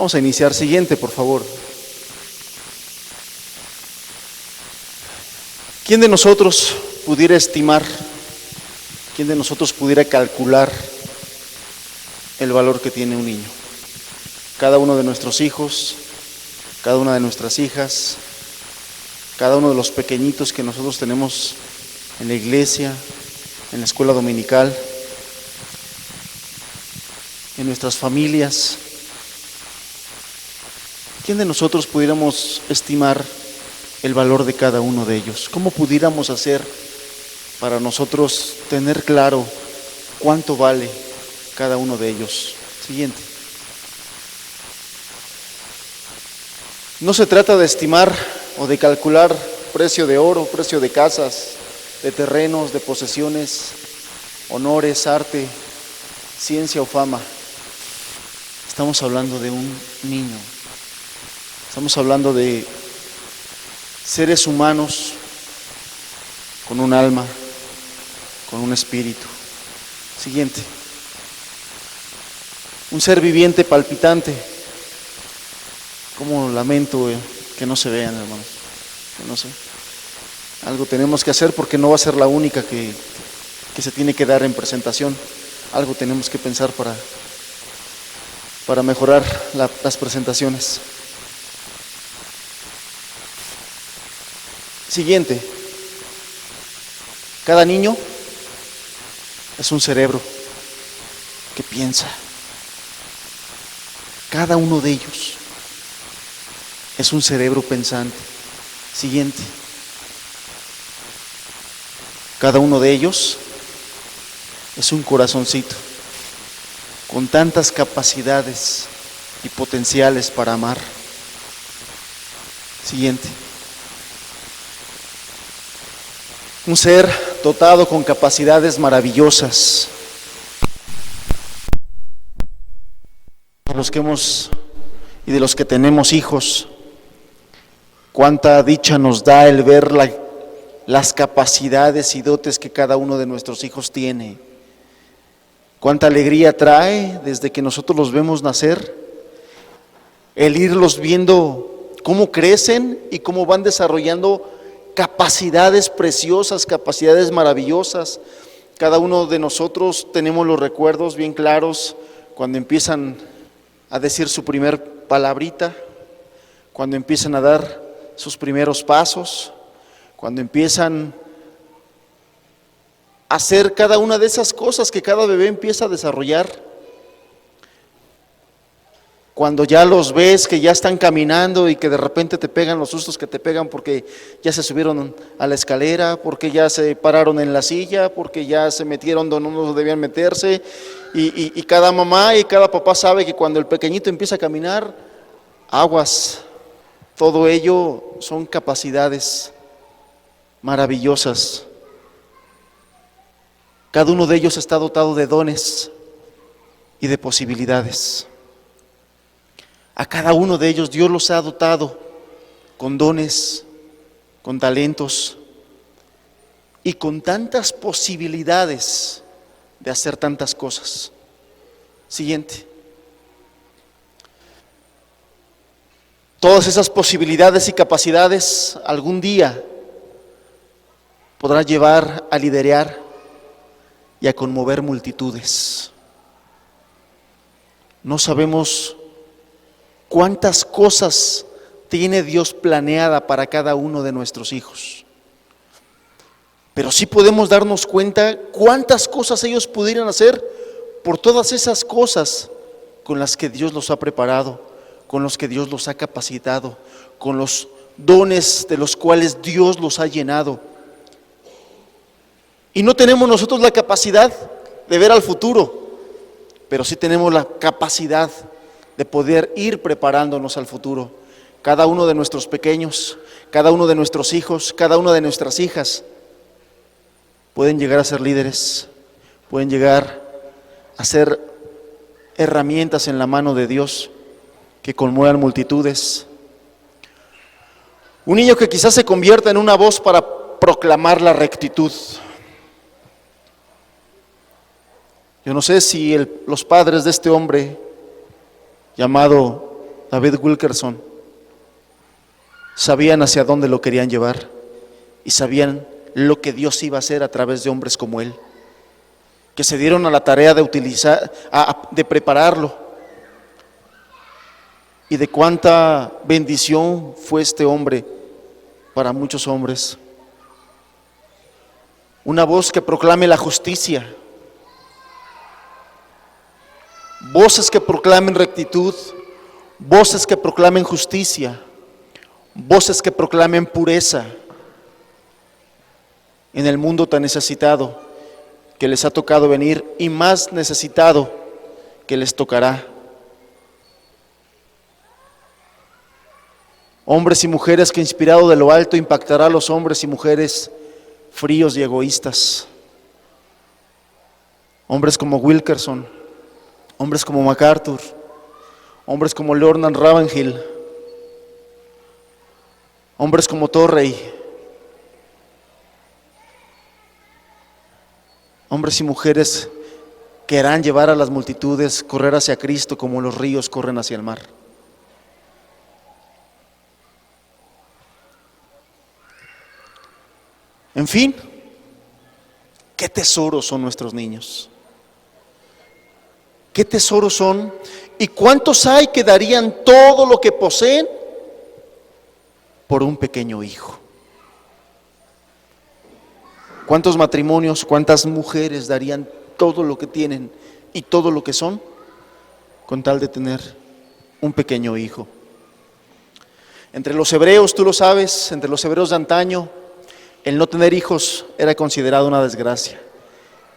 Vamos a iniciar. Siguiente, por favor. ¿Quién de nosotros pudiera estimar, quién de nosotros pudiera calcular el valor que tiene un niño? Cada uno de nuestros hijos, cada una de nuestras hijas, cada uno de los pequeñitos que nosotros tenemos en la iglesia, en la escuela dominical, en nuestras familias. ¿Quién de nosotros pudiéramos estimar el valor de cada uno de ellos? ¿Cómo pudiéramos hacer para nosotros tener claro cuánto vale cada uno de ellos? Siguiente. No se trata de estimar o de calcular precio de oro, precio de casas, de terrenos, de posesiones, honores, arte, ciencia o fama. Estamos hablando de un niño. Estamos hablando de seres humanos con un alma, con un espíritu. Siguiente. Un ser viviente palpitante. Como lamento que no se vean, hermanos. Que no sé. Algo tenemos que hacer porque no va a ser la única que se tiene que dar en presentación. Algo tenemos que pensar para mejorar las presentaciones. Siguiente. Cada niño es un cerebro que piensa. Cada uno de ellos es un cerebro pensante. Siguiente. Cada uno de ellos es un corazoncito con tantas capacidades y potenciales para amar. Siguiente. Un ser dotado con capacidades maravillosas. De los que hemos y de los que tenemos hijos, cuánta dicha nos da el ver las capacidades y dotes que cada uno de nuestros hijos tiene. Cuánta alegría trae desde que nosotros los vemos nacer, el irlos viendo cómo crecen y cómo van desarrollando capacidades preciosas, capacidades maravillosas. Cada uno de nosotros tenemos los recuerdos bien claros cuando empiezan a decir su primer palabrita, cuando empiezan a dar sus primeros pasos, cuando empiezan a hacer cada una de esas cosas que cada bebé empieza a desarrollar. Cuando ya los ves que ya están caminando y que de repente te pegan los sustos que te pegan porque ya se subieron a la escalera, porque ya se pararon en la silla, porque ya se metieron donde no debían meterse, y cada mamá y cada papá sabe que cuando el pequeñito empieza a caminar, aguas, todo ello son capacidades maravillosas. Cada uno de ellos está dotado de dones y de posibilidades. A cada uno de ellos Dios los ha dotado con dones, con talentos y con tantas posibilidades de hacer tantas cosas. Siguiente. Todas esas posibilidades y capacidades algún día podrán llevar a liderar y a conmover multitudes. No sabemos cuántas cosas tiene Dios planeada para cada uno de nuestros hijos, pero sí podemos darnos cuenta cuántas cosas ellos pudieran hacer por todas esas cosas con las que Dios los ha preparado, con los que Dios los ha capacitado, con los dones de los cuales Dios los ha llenado. Y no tenemos nosotros la capacidad de ver al futuro, pero sí tenemos la capacidad de poder ir preparándonos al futuro. Cada uno de nuestros pequeños, cada uno de nuestros hijos, cada una de nuestras hijas pueden llegar a ser líderes, pueden llegar a ser herramientas en la mano de Dios que conmuevan multitudes. Un niño que quizás se convierta en una voz para proclamar la rectitud. Yo no sé si los padres de este hombre llamado David Wilkerson sabían hacia dónde lo querían llevar y sabían lo que Dios iba a hacer a través de hombres como él, que se dieron a la tarea de prepararlo. Y de cuánta bendición fue este hombre para muchos hombres. Una voz que proclame la justicia, voces que proclamen rectitud, voces que proclamen justicia, voces que proclamen pureza en el mundo tan necesitado que les ha tocado venir y más necesitado que les tocará. Hombres y mujeres que inspirado de lo alto impactará a los hombres y mujeres fríos y egoístas. Hombres como Wilkerson, hombres como MacArthur, hombres como Leonard Ravenhill, hombres como Torrey, hombres y mujeres que harán llevar a las multitudes correr hacia Cristo como los ríos corren hacia el mar. En fin, qué tesoros son nuestros niños. Qué tesoros son y cuántos hay que darían todo lo que poseen por un pequeño hijo. ¿Cuántos matrimonios, cuántas mujeres darían todo lo que tienen y todo lo que son con tal de tener un pequeño hijo? Entre los hebreos, tú lo sabes, entre los hebreos de antaño, el no tener hijos era considerado una desgracia,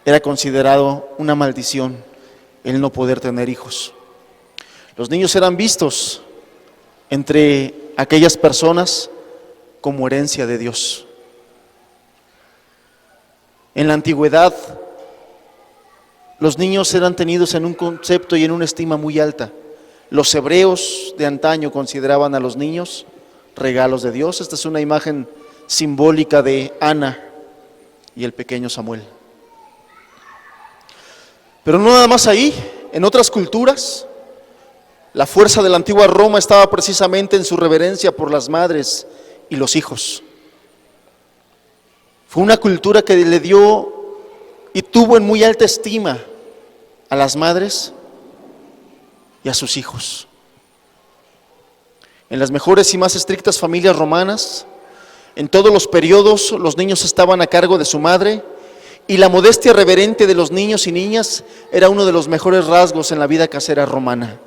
era considerado una maldición el no poder tener hijos. Los niños eran vistos entre aquellas personas como herencia de Dios. En la antigüedad, los niños eran tenidos en un concepto y en una estima muy alta. Los hebreos de antaño consideraban a los niños regalos de Dios. Esta es una imagen simbólica de Ana y el pequeño Samuel. Pero no nada más ahí, en otras culturas, la fuerza de la antigua Roma estaba precisamente en su reverencia por las madres y los hijos. Fue una cultura que le dio y tuvo en muy alta estima a las madres y a sus hijos. En las mejores y más estrictas familias romanas, en todos los periodos, los niños estaban a cargo de su madre y la modestia reverente de los niños y niñas era uno de los mejores rasgos en la vida casera romana.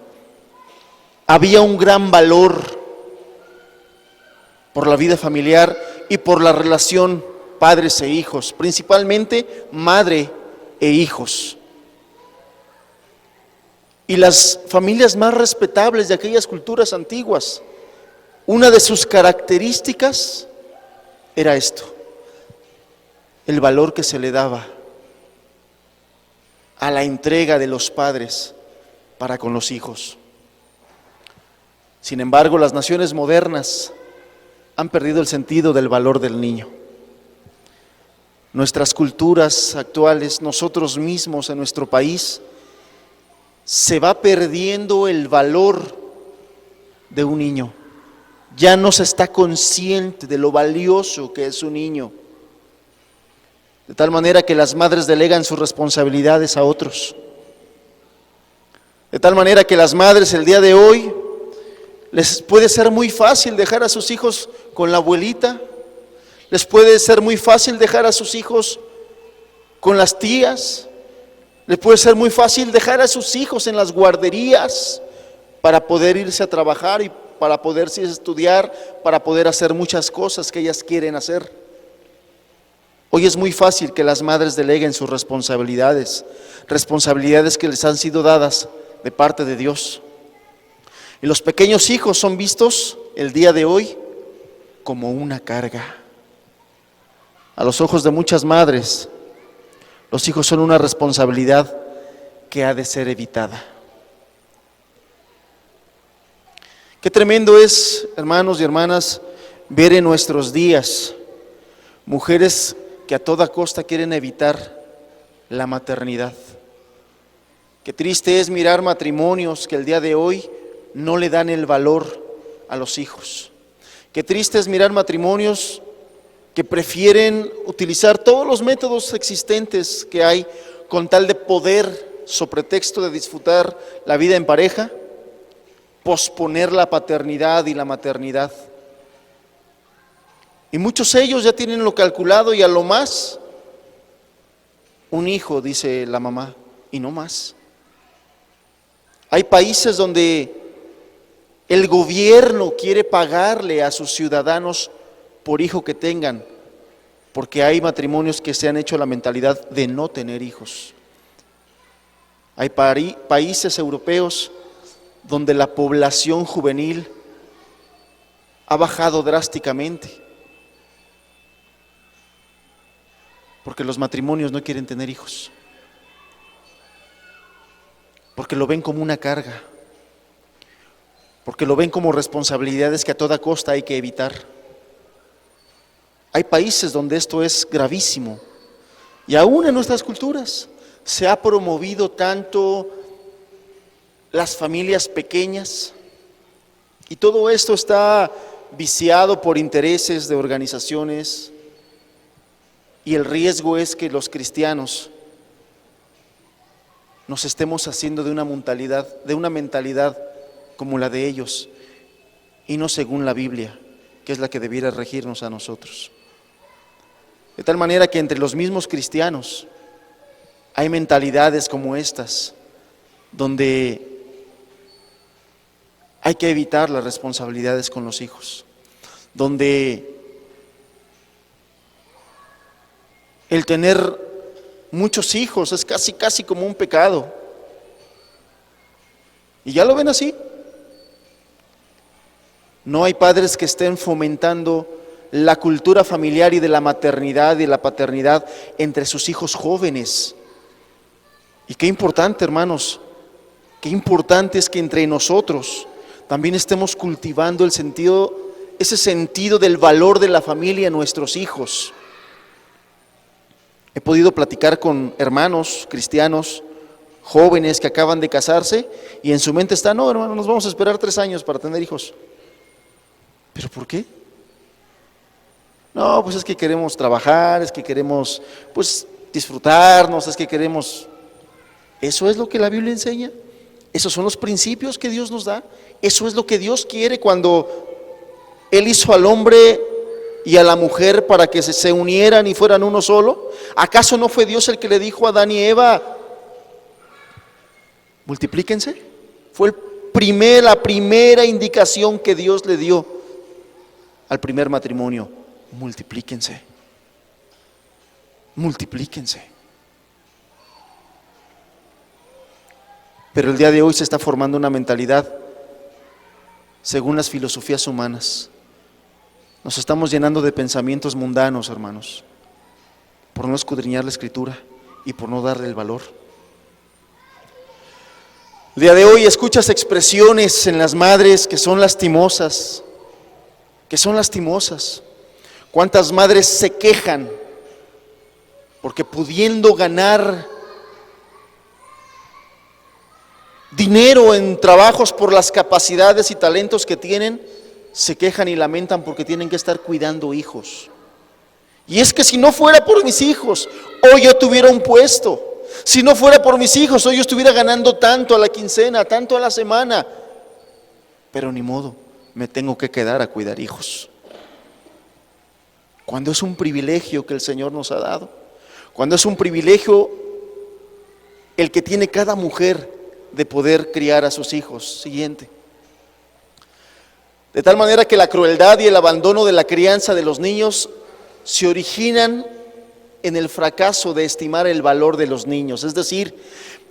Había un gran valor por la vida familiar y por la relación padres e hijos, principalmente madre e hijos. Y las familias más respetables de aquellas culturas antiguas, una de sus características era esto, el valor que se le daba a la entrega de los padres para con los hijos. Sin embargo, las naciones modernas han perdido el sentido del valor del niño. Nuestras culturas actuales, nosotros mismos en nuestro país, se va perdiendo el valor de un niño. Ya no se está consciente de lo valioso que es un niño, de tal manera que las madres delegan sus responsabilidades a otros, de tal manera que las madres el día de hoy les puede ser muy fácil dejar a sus hijos con la abuelita, les puede ser muy fácil dejar a sus hijos con las tías, les puede ser muy fácil dejar a sus hijos en las guarderías para poder irse a trabajar y para poder estudiar, para poder hacer muchas cosas que ellas quieren hacer. Hoy es muy fácil que las madres deleguen sus responsabilidades, responsabilidades que les han sido dadas de parte de Dios. Y los pequeños hijos son vistos el día de hoy como una carga. A los ojos de muchas madres, los hijos son una responsabilidad que ha de ser evitada. Qué tremendo es, hermanos y hermanas, ver en nuestros días mujeres que a toda costa quieren evitar la maternidad. Qué triste es mirar matrimonios que el día de hoy no le dan el valor a los hijos. Qué triste es mirar matrimonios que prefieren utilizar todos los métodos existentes que hay con tal de poder, sobre pretexto de disfrutar la vida en pareja, posponer la paternidad y la maternidad. Y muchos de ellos ya tienen lo calculado y a lo más un hijo, dice la mamá, y no más. Hay países donde el gobierno quiere pagarle a sus ciudadanos por hijo que tengan, porque hay matrimonios que se han hecho la mentalidad de no tener hijos. Hay países europeos donde la población juvenil ha bajado drásticamente, porque los matrimonios no quieren tener hijos, porque lo ven como una carga, porque lo ven como responsabilidades que a toda costa hay que evitar. Hay países donde esto es gravísimo, y aún en nuestras culturas se ha promovido tanto las familias pequeñas, y todo esto está viciado por intereses de organizaciones, y el riesgo es que los cristianos nos estemos haciendo de una mentalidad como la de ellos, y no según la Biblia, que es la que debiera regirnos a nosotros. De tal manera que entre los mismos cristianos hay mentalidades como estas, donde hay que evitar las responsabilidades con los hijos, donde el tener muchos hijos es casi como un pecado. ¿Y ya lo ven así? No hay padres que estén fomentando la cultura familiar y de la maternidad y la paternidad entre sus hijos jóvenes. Y qué importante, hermanos, qué importante es que entre nosotros también estemos cultivando ese sentido del valor de la familia en nuestros hijos. He podido platicar con hermanos cristianos, jóvenes que acaban de casarse, y en su mente está: no, hermano, nos vamos a esperar 3 años para tener hijos. ¿Pero por qué? No, pues es que queremos trabajar, es que queremos disfrutarnos, es que queremos. ¿Eso es lo que la Biblia enseña? ¿Esos son los principios que Dios nos da? ¿Eso es lo que Dios quiere cuando Él hizo al hombre y a la mujer para que se unieran y fueran uno solo? ¿Acaso no fue Dios el que le dijo a Adán y Eva: multiplíquense? Fue la primera indicación que Dios le dio al primer matrimonio: multiplíquense, multiplíquense. Pero el día de hoy se está formando una mentalidad según las filosofías humanas. Nos estamos llenando de pensamientos mundanos, hermanos, por no escudriñar la Escritura y por no darle el valor. El día de hoy escuchas expresiones en las madres que son lastimosas, ¿Cuántas madres se quejan porque pudiendo ganar dinero en trabajos por las capacidades y talentos que tienen, se quejan y lamentan porque tienen que estar cuidando hijos? Y es que si no fuera por mis hijos, hoy yo tuviera un puesto. Si no fuera por mis hijos, hoy yo estuviera ganando tanto a la quincena, tanto a la semana. Pero ni modo, me tengo que quedar a cuidar hijos. Cuando es un privilegio que el Señor nos ha dado, cuando es un privilegio el que tiene cada mujer de poder criar a sus hijos. Siguiente. De tal manera que la crueldad y el abandono de la crianza de los niños se originan en el fracaso de estimar el valor de los niños. Es decir,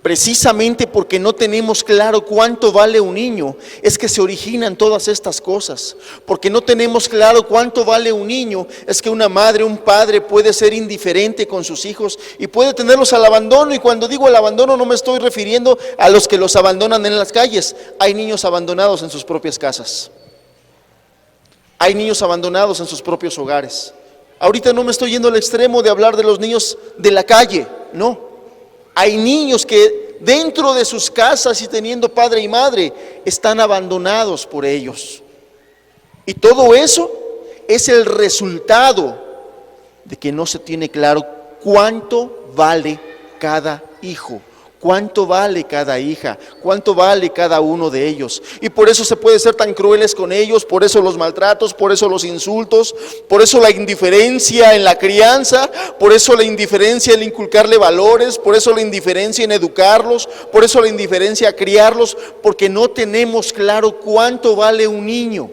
precisamente porque no tenemos claro cuánto vale un niño, es que se originan todas estas cosas. Porque no tenemos claro cuánto vale un niño, es que una madre, un padre puede ser indiferente con sus hijos y puede tenerlos al abandono. Y cuando digo el abandono, no me estoy refiriendo a los que los abandonan en las calles. Hay niños abandonados en sus propias casas. Hay niños abandonados en sus propios hogares. Ahorita no me estoy yendo al extremo de hablar de los niños de la calle, no. Hay niños que dentro de sus casas y teniendo padre y madre, están abandonados por ellos. Y todo eso es el resultado de que no se tiene claro cuánto vale cada hijo, cuánto vale cada hija, cuánto vale cada uno de ellos. Y por eso se puede ser tan crueles con ellos, por eso los maltratos, por eso los insultos, por eso la indiferencia en la crianza, por eso la indiferencia en inculcarle valores, por eso la indiferencia en educarlos, por eso la indiferencia a criarlos, porque no tenemos claro cuánto vale un niño.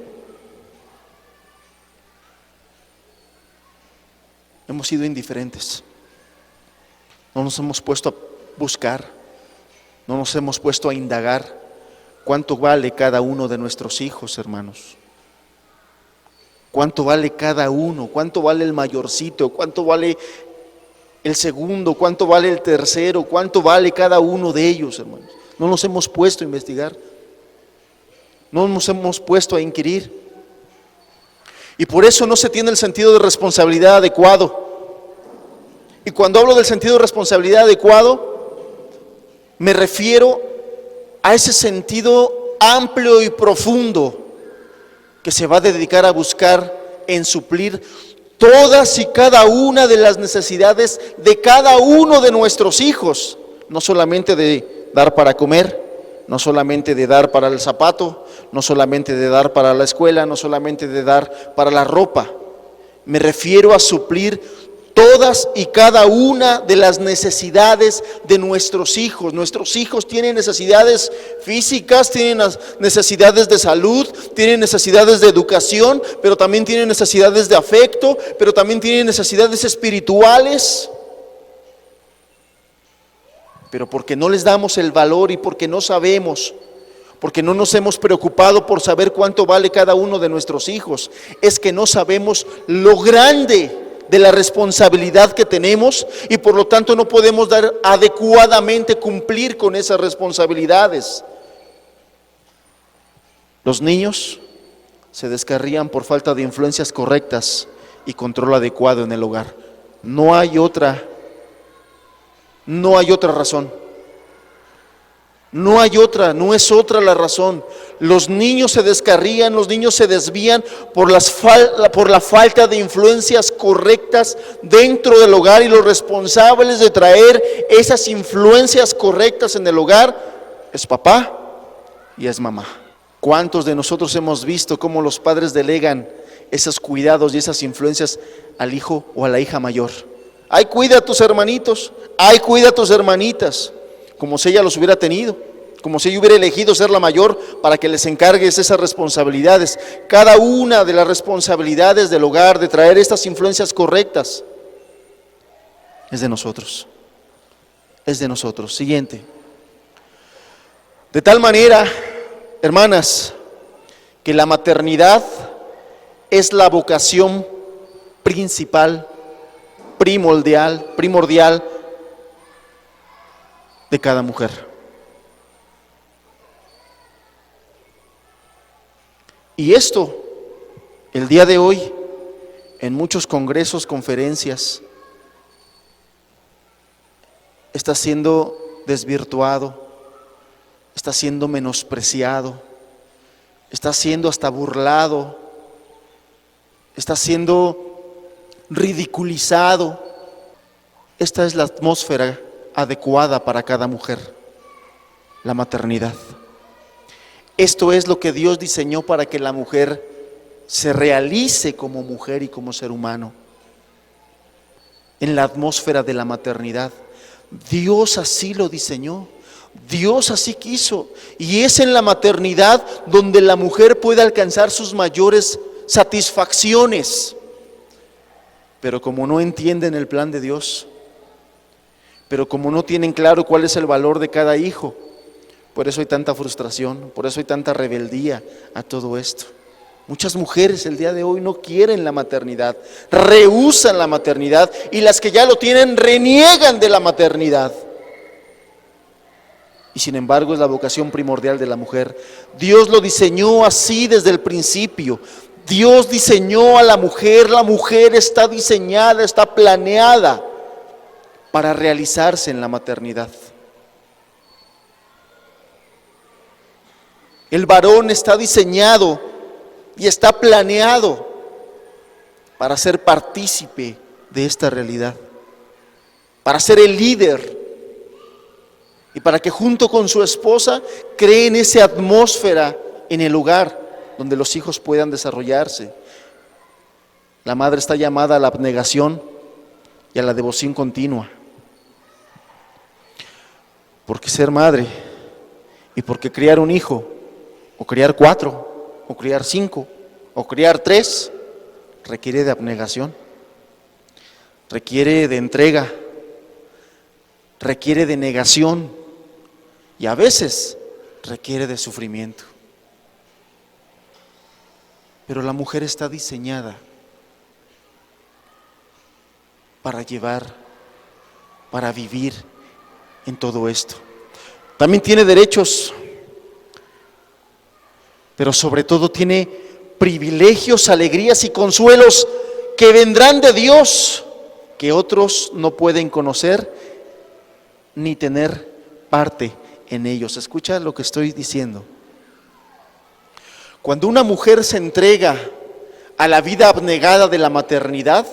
Hemos sido indiferentes, no nos hemos puesto a buscar, no nos hemos puesto a indagar cuánto vale cada uno de nuestros hijos, hermanos. Cuánto vale cada uno, cuánto vale el mayorcito, cuánto vale el segundo, cuánto vale el tercero, cuánto vale cada uno de ellos, hermanos. No nos hemos puesto a investigar, no nos hemos puesto a inquirir. Y por eso no se tiene el sentido de responsabilidad adecuado. Y cuando hablo del sentido de responsabilidad adecuado, me refiero a ese sentido amplio y profundo que se va a dedicar a buscar en suplir todas y cada una de las necesidades de cada uno de nuestros hijos. No solamente de dar para comer, no solamente de dar para el zapato, no solamente de dar para la escuela, no solamente de dar para la ropa. Me refiero a suplir todas y cada una de las necesidades de nuestros hijos. Nuestros hijos tienen necesidades físicas, tienen necesidades de salud, tienen necesidades de educación, pero también tienen necesidades de afecto, pero también tienen necesidades espirituales. Pero porque no les damos el valor y porque no sabemos, porque no nos hemos preocupado por saber cuánto vale cada uno de nuestros hijos, es que no sabemos lo grande de la responsabilidad que tenemos y por lo tanto no podemos dar adecuadamente cumplir con esas responsabilidades. Los niños se descarrían por falta de influencias correctas y control adecuado en el hogar. No hay otra razón. No es otra la razón. Los niños se descarrían, los niños se desvían por la falta de influencias correctas dentro del hogar, y los responsables de traer esas influencias correctas en el hogar es papá y es mamá. ¿Cuántos de nosotros hemos visto cómo los padres delegan esos cuidados y esas influencias al hijo o a la hija mayor? Ay, cuida a tus hermanitos, ay, cuida a tus hermanitas, como si ella los hubiera tenido, como si ella hubiera elegido ser la mayor para que les encargues esas responsabilidades. Cada una de las responsabilidades del hogar, de traer estas influencias correctas, es de nosotros, es de nosotros. Siguiente. De tal manera, hermanas, que la maternidad es la vocación principal, primordial de cada mujer. Y esto, el día de hoy, en muchos congresos, conferencias, está siendo desvirtuado, está siendo menospreciado, está siendo hasta burlado, está siendo ridiculizado. Esta es la atmósfera adecuada para cada mujer, la maternidad. Esto es lo que Dios diseñó para que la mujer se realice como mujer y como ser humano. En la atmósfera de la maternidad, Dios así lo diseñó, Dios así quiso, y es en la maternidad donde la mujer puede alcanzar sus mayores satisfacciones. Pero como no entienden el plan de Dios, pero como no tienen claro cuál es el valor de cada hijo, por eso hay tanta frustración, por eso hay tanta rebeldía a todo esto. Muchas mujeres el día de hoy no quieren la maternidad, rehúsan la maternidad, y las que ya lo tienen reniegan de la maternidad. Y sin embargo es la vocación primordial de la mujer. Dios lo diseñó así desde el principio. Dios diseñó a la mujer está diseñada, está planeada para realizarse en la maternidad. El varón está diseñado y está planeado para ser partícipe de esta realidad, para ser el líder y para que junto con su esposa creen esa atmósfera en el hogar donde los hijos puedan desarrollarse. La madre está llamada a la abnegación y a la devoción continua, porque ser madre y porque criar un hijo, o criar 4, o criar 5, o criar 3, requiere de abnegación, requiere de entrega, requiere de negación y a veces requiere de sufrimiento. Pero la mujer está diseñada para llevar, para vivir en todo esto. También tiene derechos, pero sobre todo tiene privilegios, alegrías y consuelos que vendrán de Dios, que otros no pueden conocer ni tener parte en ellos. Escucha lo que estoy diciendo. Cuando una mujer se entrega a la vida abnegada de la maternidad,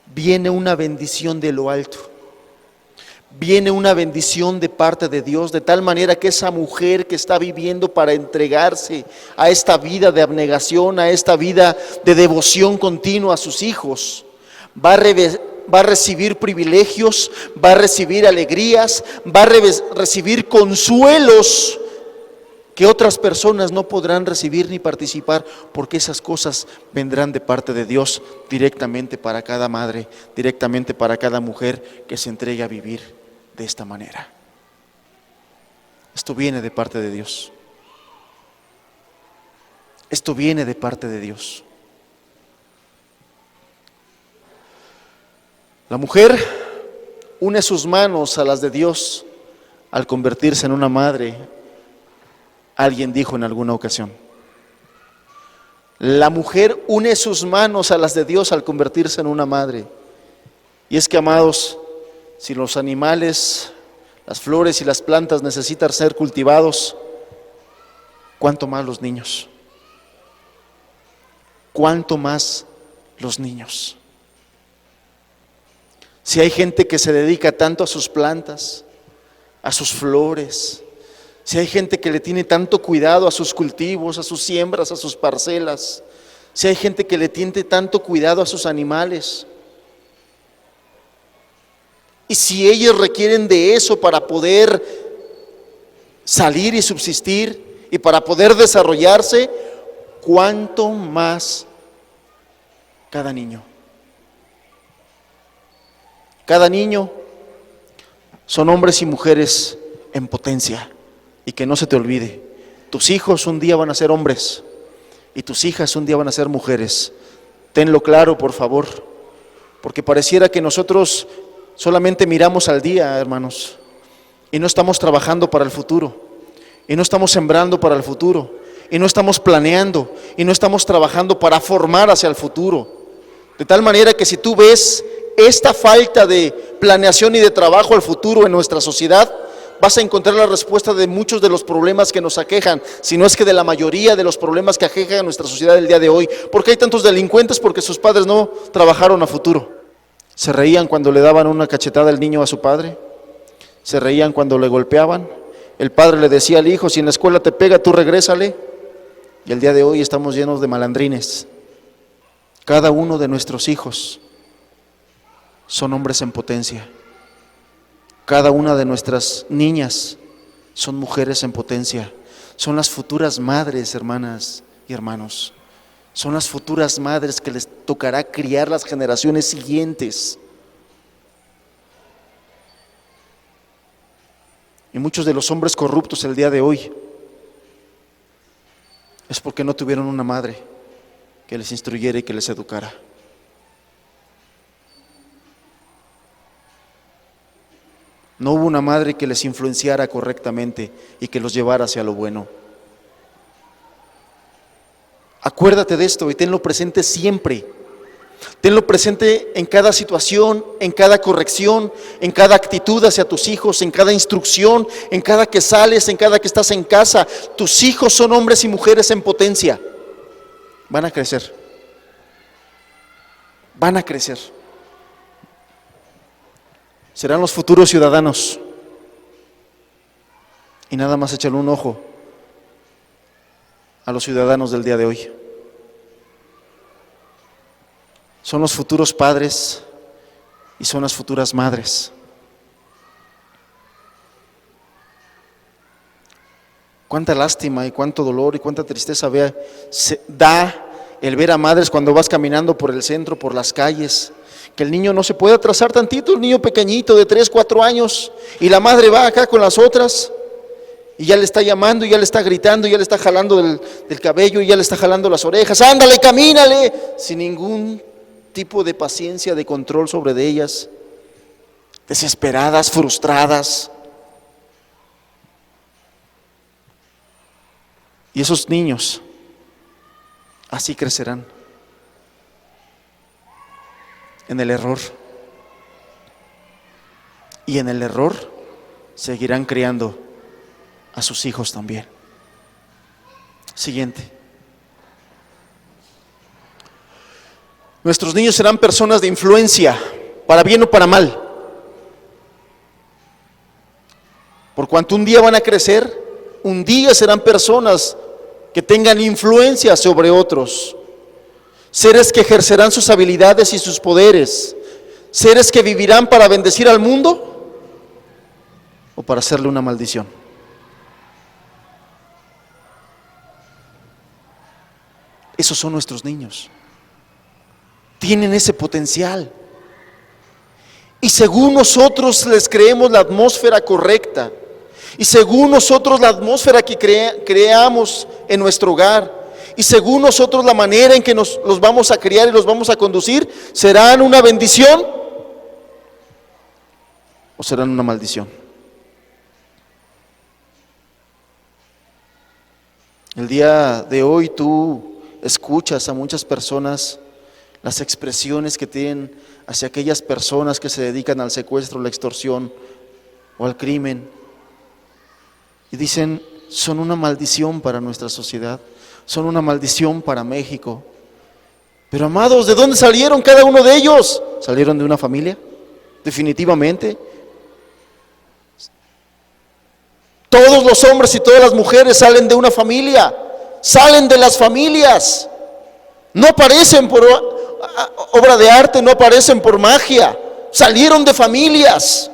viene una bendición de lo alto. Viene una bendición de parte de Dios, de tal manera que esa mujer que está viviendo para entregarse a esta vida de abnegación, a esta vida de devoción continua a sus hijos, va a recibir privilegios, va a recibir alegrías, va a recibir consuelos que otras personas no podrán recibir ni participar, porque esas cosas vendrán de parte de Dios directamente para cada madre, directamente para cada mujer que se entregue a vivir de esta manera. Esto viene de parte de Dios. Esto viene de parte de Dios. La mujer une sus manos a las de Dios al convertirse en una madre. Alguien dijo en alguna ocasión: la mujer une sus manos a las de Dios al convertirse en una madre. Y es que, amados, si los animales, las flores y las plantas necesitan ser cultivados, ¿cuánto más los niños? ¿Cuánto más los niños? Si hay gente que se dedica tanto a sus plantas, a sus flores, si hay gente que le tiene tanto cuidado a sus cultivos, a sus siembras, a sus parcelas, si hay gente que le tiene tanto cuidado a sus animales, y si ellos requieren de eso para poder salir y subsistir y para poder desarrollarse, ¿cuánto más cada niño? Cada niño son hombres y mujeres en potencia. Y que no se te olvide, tus hijos un día van a ser hombres y tus hijas un día van a ser mujeres. Tenlo claro, por favor, porque pareciera que nosotros solamente miramos al día, hermanos, y no estamos trabajando para el futuro, y no estamos sembrando para el futuro, y no estamos planeando, y no estamos trabajando para formar hacia el futuro. De tal manera que si tú ves esta falta de planeación y de trabajo al futuro en nuestra sociedad, vas a encontrar la respuesta de muchos de los problemas que nos aquejan, si no es que de la mayoría de los problemas que aquejan a nuestra sociedad el día de hoy. ¿Por qué hay tantos delincuentes? Porque sus padres no trabajaron a futuro. Se reían cuando le daban una cachetada al niño a su padre, se reían cuando le golpeaban. El padre le decía al hijo: si en la escuela te pega, tú regrésale. Y el día de hoy estamos llenos de malandrines. Cada uno de nuestros hijos son hombres en potencia. Cada una de nuestras niñas son mujeres en potencia. Son las futuras madres, hermanas y hermanos. Son las futuras madres que les tocará criar las generaciones siguientes. Y muchos de los hombres corruptos el día de hoy es porque no tuvieron una madre que les instruyera y que les educara. No hubo una madre que les influenciara correctamente y que los llevara hacia lo bueno. Acuérdate de esto y tenlo presente siempre. Tenlo presente en cada situación, en cada corrección, en cada actitud hacia tus hijos, en cada instrucción, en cada que sales, en cada que estás en casa. Tus hijos son hombres y mujeres en potencia. Van a crecer. Van a crecer. Serán los futuros ciudadanos. Y nada más échale un ojo a los ciudadanos del día de hoy. Son los futuros padres y son las futuras madres. Cuánta lástima y cuánto dolor y cuánta tristeza da el ver a madres cuando vas caminando por el centro, por las calles, que el niño no se puede atrasar tantito, el niño pequeñito de 3, 4 años, y la madre va acá con las otras, y ya le está llamando, y ya le está gritando, y ya le está jalando del cabello, y ya le está jalando las orejas, ándale, camínale, sin ningún tipo de paciencia, de control sobre de ellas, desesperadas, frustradas. Y esos niños así crecerán, en el error. Y en el error seguirán criando a sus hijos también. Siguiente. Nuestros niños serán personas de influencia, para bien o para mal. Por cuanto un día van a crecer, un día serán personas que tengan influencia sobre otros, seres que ejercerán sus habilidades y sus poderes, seres que vivirán para bendecir al mundo o para hacerle una maldición. Esos son nuestros niños. Tienen ese potencial. Y según nosotros les creemos la atmósfera correcta, y según nosotros la atmósfera que creamos en nuestro hogar, y según nosotros la manera en que los vamos a criar y los vamos a conducir, ¿serán una bendición o serán una maldición? El día de hoy tú escuchas a muchas personas las expresiones que tienen hacia aquellas personas que se dedican al secuestro, la extorsión o al crimen. Y dicen, son una maldición para nuestra sociedad, son una maldición para México. Pero amados, ¿de dónde salieron cada uno de ellos? ¿Salieron de una familia? Definitivamente. Todos los hombres y todas las mujeres salen de una familia, salen de las familias. No aparecen por obra de arte, no aparecen por magia, salieron de familias.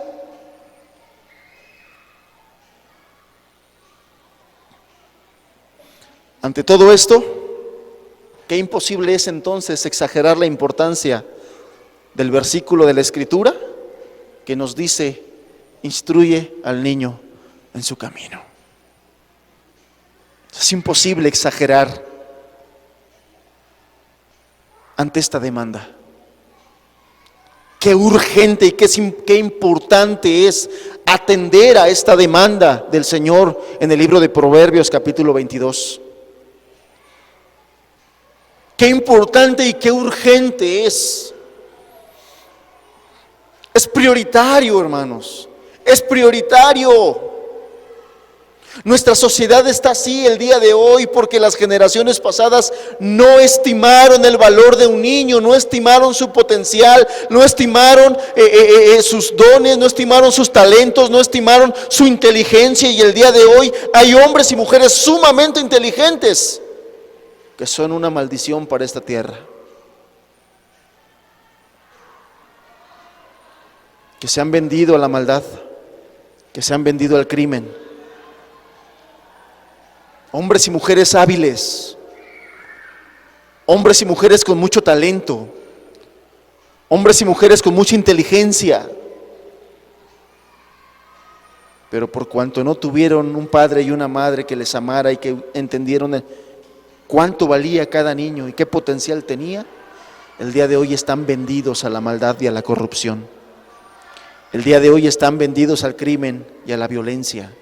Ante todo esto, qué imposible es entonces exagerar la importancia del versículo de la Escritura que nos dice, instruye al niño en su camino. Es imposible exagerar ante esta demanda. Qué urgente y qué importante es atender a esta demanda del Señor en el libro de Proverbios capítulo 22. Qué importante y qué urgente es. Es prioritario, hermanos. Es prioritario. Nuestra sociedad está así el día de hoy porque las generaciones pasadas no estimaron el valor de un niño, no estimaron su potencial, no estimaron sus dones, no estimaron sus talentos, no estimaron su inteligencia. Y el día de hoy hay hombres y mujeres sumamente inteligentes que son una maldición para esta tierra, que se han vendido a la maldad, que se han vendido al crimen. Hombres y mujeres hábiles, hombres y mujeres con mucho talento, hombres y mujeres con mucha inteligencia, pero por cuanto no tuvieron un padre y una madre que les amara y que entendieron cuánto valía cada niño y qué potencial tenía, el día de hoy están vendidos a la maldad y a la corrupción. El día de hoy están vendidos al crimen y a la violencia.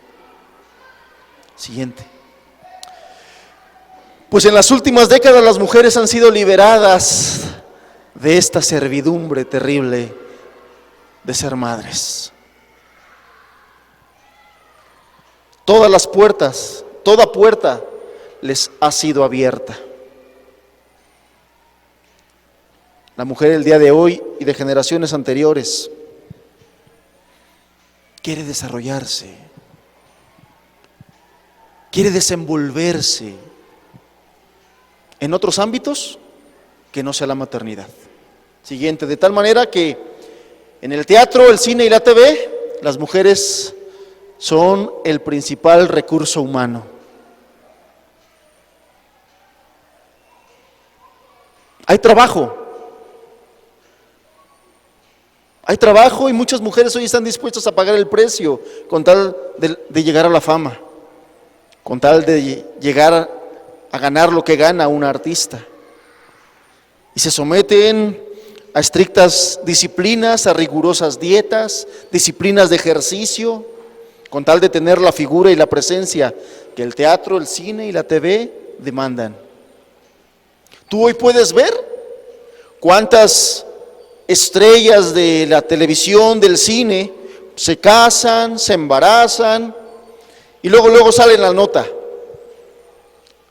Siguiente. Pues en las últimas décadas las mujeres han sido liberadas de esta servidumbre terrible de ser madres. Todas las puertas, toda puerta les ha sido abierta. La mujer del día de hoy y de generaciones anteriores quiere desarrollarse, quiere desenvolverse en otros ámbitos que no sea la maternidad. Siguiente, de tal manera que en el teatro, el cine y la TV, las mujeres son el principal recurso humano. Hay trabajo y muchas mujeres hoy están dispuestas a pagar el precio con tal de llegar a la fama, con tal de llegar a ganar lo que gana un artista. Y se someten a estrictas disciplinas, a rigurosas dietas, disciplinas de ejercicio, con tal de tener la figura y la presencia que el teatro, el cine y la TV demandan. Tú hoy puedes ver cuántas estrellas de la televisión, del cine, se casan, se embarazan y luego sale la nota.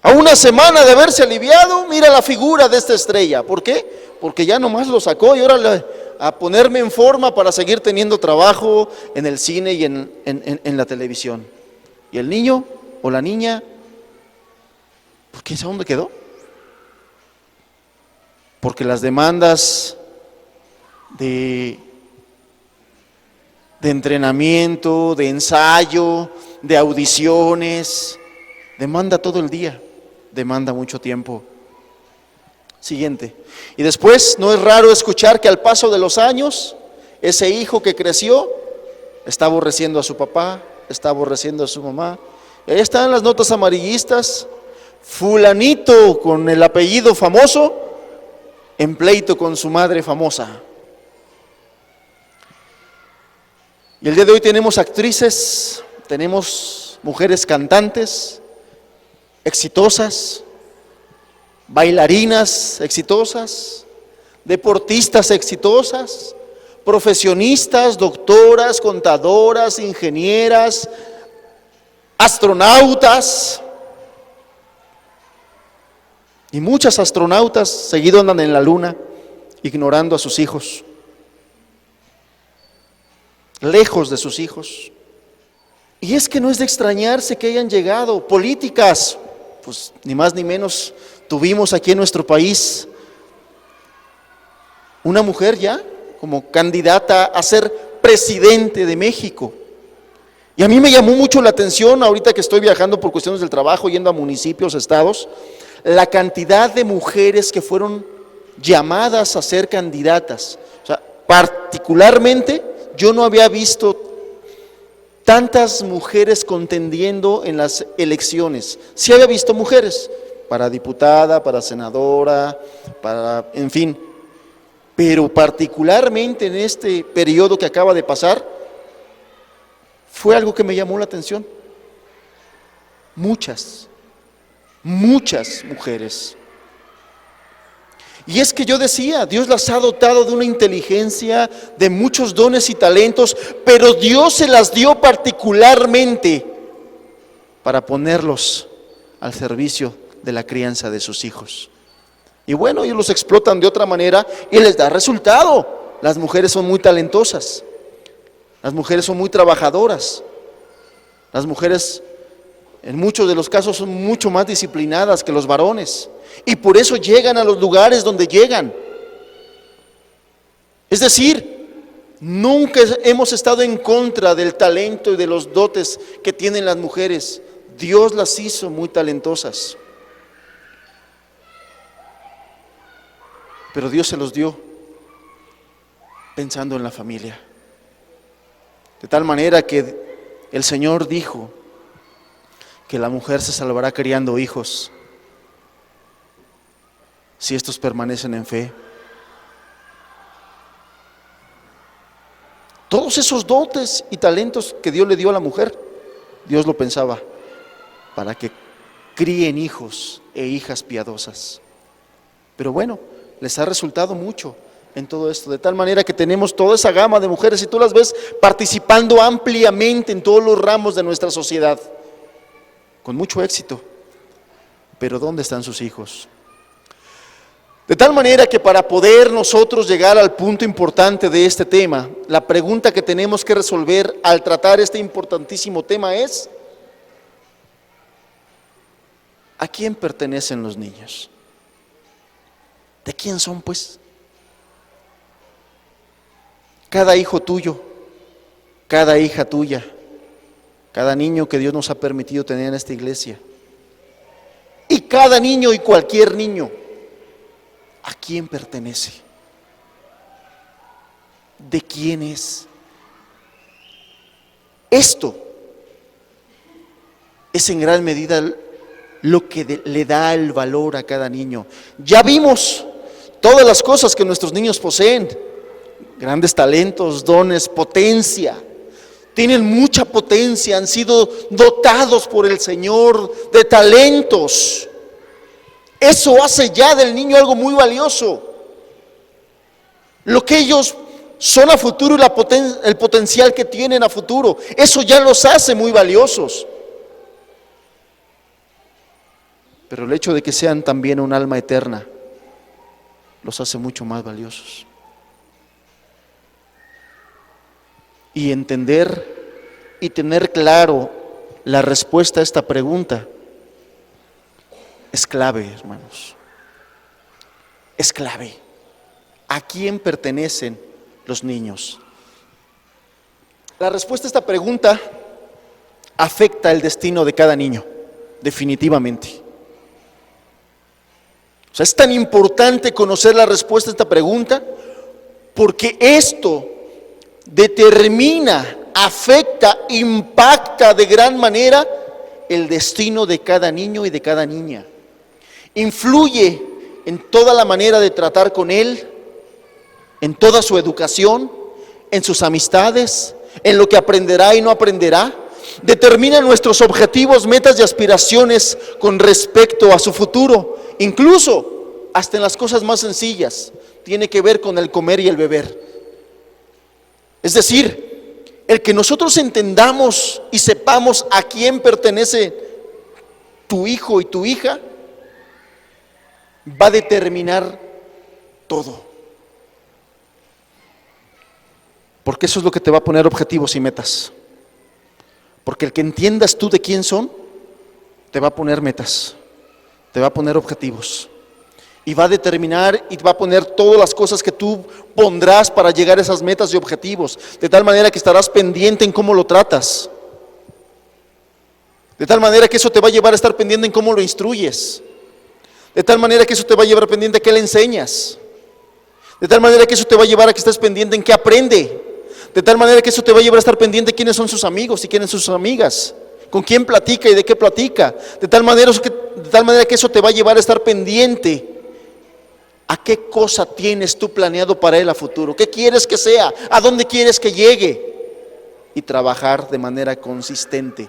A una semana de haberse aliviado, mira la figura de esta estrella. ¿Por qué? Porque ya nomás lo sacó y ahora a ponerme en forma para seguir teniendo trabajo en el cine y en la televisión. ¿Y el niño o la niña? ¿Por quién sabe dónde quedó? Porque las demandas de entrenamiento, de ensayo, de audiciones, demanda todo el día, demanda mucho tiempo. Siguiente. Y después no es raro escuchar que al paso de los años, ese hijo que creció está aborreciendo a su papá, está aborreciendo a su mamá. Y ahí están las notas amarillistas, fulanito con el apellido famoso, en pleito con su madre famosa. Y el día de hoy tenemos actrices, tenemos mujeres cantantes, exitosas, bailarinas exitosas, deportistas exitosas, profesionistas, doctoras, contadoras, ingenieras, astronautas. Y muchas astronautas seguido andan en la luna, ignorando a sus hijos, lejos de sus hijos. Y es que no es de extrañarse que hayan llegado políticas, pues ni más ni menos tuvimos aquí en nuestro país una mujer ya como candidata a ser presidente de México. Y a mí me llamó mucho la atención, ahorita que estoy viajando por cuestiones del trabajo, yendo a municipios, estados, la cantidad de mujeres que fueron llamadas a ser candidatas. O sea, particularmente yo no había visto tantas mujeres contendiendo en las elecciones. Sí había visto mujeres, para diputada, para senadora, para, en fin, pero particularmente en este periodo que acaba de pasar, fue algo que me llamó la atención. Muchas mujeres. Y es que yo decía, Dios las ha dotado de una inteligencia, de muchos dones y talentos, pero Dios se las dio particularmente para ponerlos al servicio de la crianza de sus hijos. Y bueno, ellos los explotan de otra manera y les da resultado. Las mujeres son muy talentosas, las mujeres son muy trabajadoras, las mujeres en muchos de los casos son mucho más disciplinadas que los varones y por eso llegan a los lugares donde llegan. Es decir, nunca hemos estado en contra del talento y de los dotes que tienen las mujeres. Dios las hizo muy talentosas, pero Dios se los dio pensando en la familia. De tal manera que el Señor dijo que la mujer se salvará criando hijos si estos permanecen en fe. Todos esos dotes y talentos que Dios le dio a la mujer, Dios lo pensaba para que críen hijos e hijas piadosas. Pero bueno, les ha resultado mucho en todo esto, de tal manera que tenemos toda esa gama de mujeres y tú las ves participando ampliamente en todos los ramos de nuestra sociedad, con mucho éxito. Pero ¿dónde están sus hijos? De tal manera que para poder nosotros llegar al punto importante de este tema, la pregunta que tenemos que resolver al tratar este importantísimo tema es: ¿a quién pertenecen los niños? ¿De quién son, pues? Cada hijo tuyo, cada hija tuya, cada niño que Dios nos ha permitido tener en esta iglesia, y cada niño y cualquier niño, ¿a quién pertenece? ¿De quién es? Esto es en gran medida lo que le da el valor a cada niño. Ya vimos todas las cosas que nuestros niños poseen: grandes talentos, dones, potencia. Tienen mucha potencia, han sido dotados por el Señor de talentos. Eso hace ya del niño algo muy valioso. Lo que ellos son a futuro y el potencial que tienen a futuro, eso ya los hace muy valiosos. Pero el hecho de que sean también un alma eterna los hace mucho más valiosos. Y entender y tener claro la respuesta a esta pregunta es clave, hermanos. Es clave. ¿A quién pertenecen los niños? La respuesta a esta pregunta afecta el destino de cada niño, definitivamente. O sea, es tan importante conocer la respuesta a esta pregunta porque esto determina, afecta, impacta de gran manera el destino de cada niño y de cada niña. Influye en toda la manera de tratar con él, en toda su educación, en sus amistades, en lo que aprenderá y no aprenderá. Determina nuestros objetivos, metas y aspiraciones con respecto a su futuro, incluso hasta en las cosas más sencillas. Tiene que ver con el comer y el beber. Es decir, el que nosotros entendamos y sepamos a quién pertenece tu hijo y tu hija va a determinar todo. Porque eso es lo que te va a poner objetivos y metas. Porque el que entiendas tú de quién son, te va a poner metas, te va a poner objetivos. Y va a determinar y va a poner todas las cosas que tú pondrás para llegar a esas metas y objetivos. De tal manera que estarás pendiente en cómo lo tratas. De tal manera que eso te va a llevar a estar pendiente en cómo lo instruyes. De tal manera que eso te va a llevar pendiente a qué le enseñas. De tal manera que eso te va a llevar a que estés pendiente en qué aprende. De tal manera que eso te va a llevar a estar pendiente de quiénes son sus amigos y quiénes son sus amigas. Con quién platica y de qué platica. De tal manera que eso te va a llevar a estar pendiente a qué cosa tienes tú planeado para él a futuro. ¿Qué quieres que sea? ¿A dónde quieres que llegue? Y trabajar de manera consistente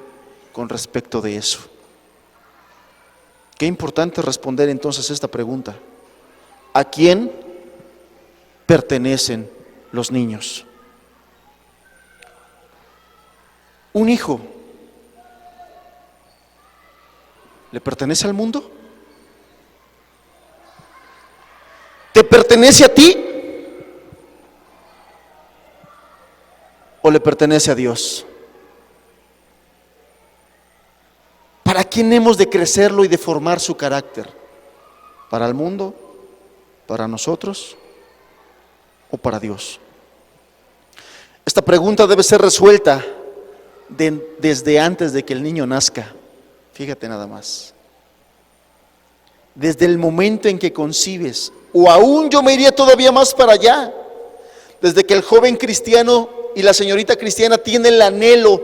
con respecto de eso. Qué importante responder entonces esta pregunta. ¿A quién pertenecen los niños? Un hijo, ¿le pertenece al mundo? ¿Te pertenece a ti? ¿O le pertenece a Dios? ¿Para quién hemos de crecerlo y de formar su carácter? ¿Para el mundo? ¿Para nosotros? ¿O para Dios? Esta pregunta debe ser resuelta desde antes de que el niño nazca. Fíjate nada más. Desde el momento en que concibes, o aún yo me iría todavía más para allá, desde que el joven cristiano y la señorita cristiana tienen el anhelo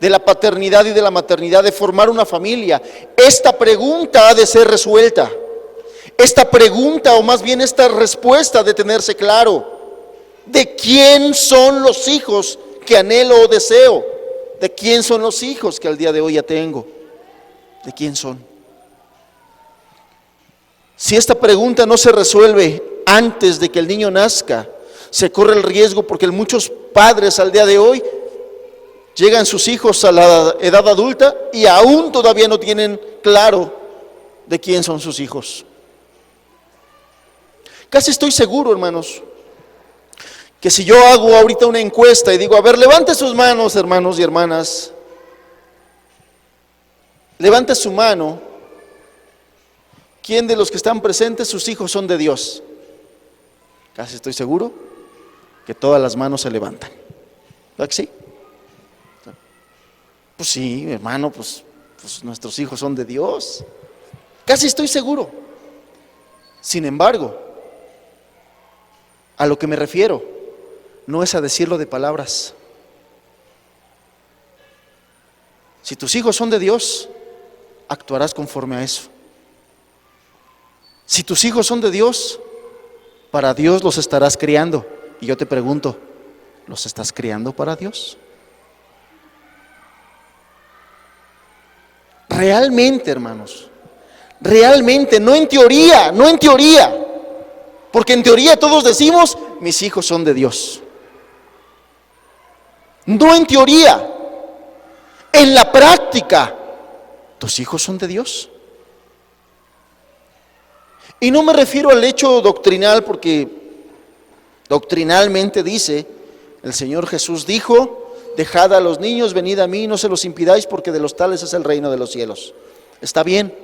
de la paternidad y de la maternidad, de formar una familia. Esta pregunta ha de ser resuelta. Esta pregunta, o más bien esta respuesta, ha de tenerse claro. ¿De quién son los hijos que anhelo o deseo? ¿De quién son los hijos que al día de hoy ya tengo? ¿De quién son? Si esta pregunta no se resuelve antes de que el niño nazca, se corre el riesgo, porque muchos padres al día de hoy llegan sus hijos a la edad adulta y aún todavía no tienen claro de quién son sus hijos. Casi estoy seguro, hermanos, que si yo hago ahorita una encuesta y digo, a ver, levante sus manos, hermanos y hermanas, levante su mano, ¿quién de los que están presentes sus hijos son de Dios? Casi estoy seguro que todas las manos se levantan. ¿Verdad que sí? Pues sí, hermano, pues nuestros hijos son de Dios. Casi estoy seguro. Sin embargo, a lo que me refiero no es a decirlo de palabras. Si tus hijos son de Dios, actuarás conforme a eso. Si tus hijos son de Dios, para Dios los estarás criando. Y yo te pregunto, ¿los estás criando para Dios? Realmente, hermanos, realmente, no en teoría, porque en teoría todos decimos, mis hijos son de Dios. No en teoría, en la práctica, ¿tus hijos son de Dios? Y no me refiero al hecho doctrinal, porque doctrinalmente dice, el Señor Jesús dijo, dejad a los niños, venid a mí, no se los impidáis, porque de los tales es el reino de los cielos. Está bien,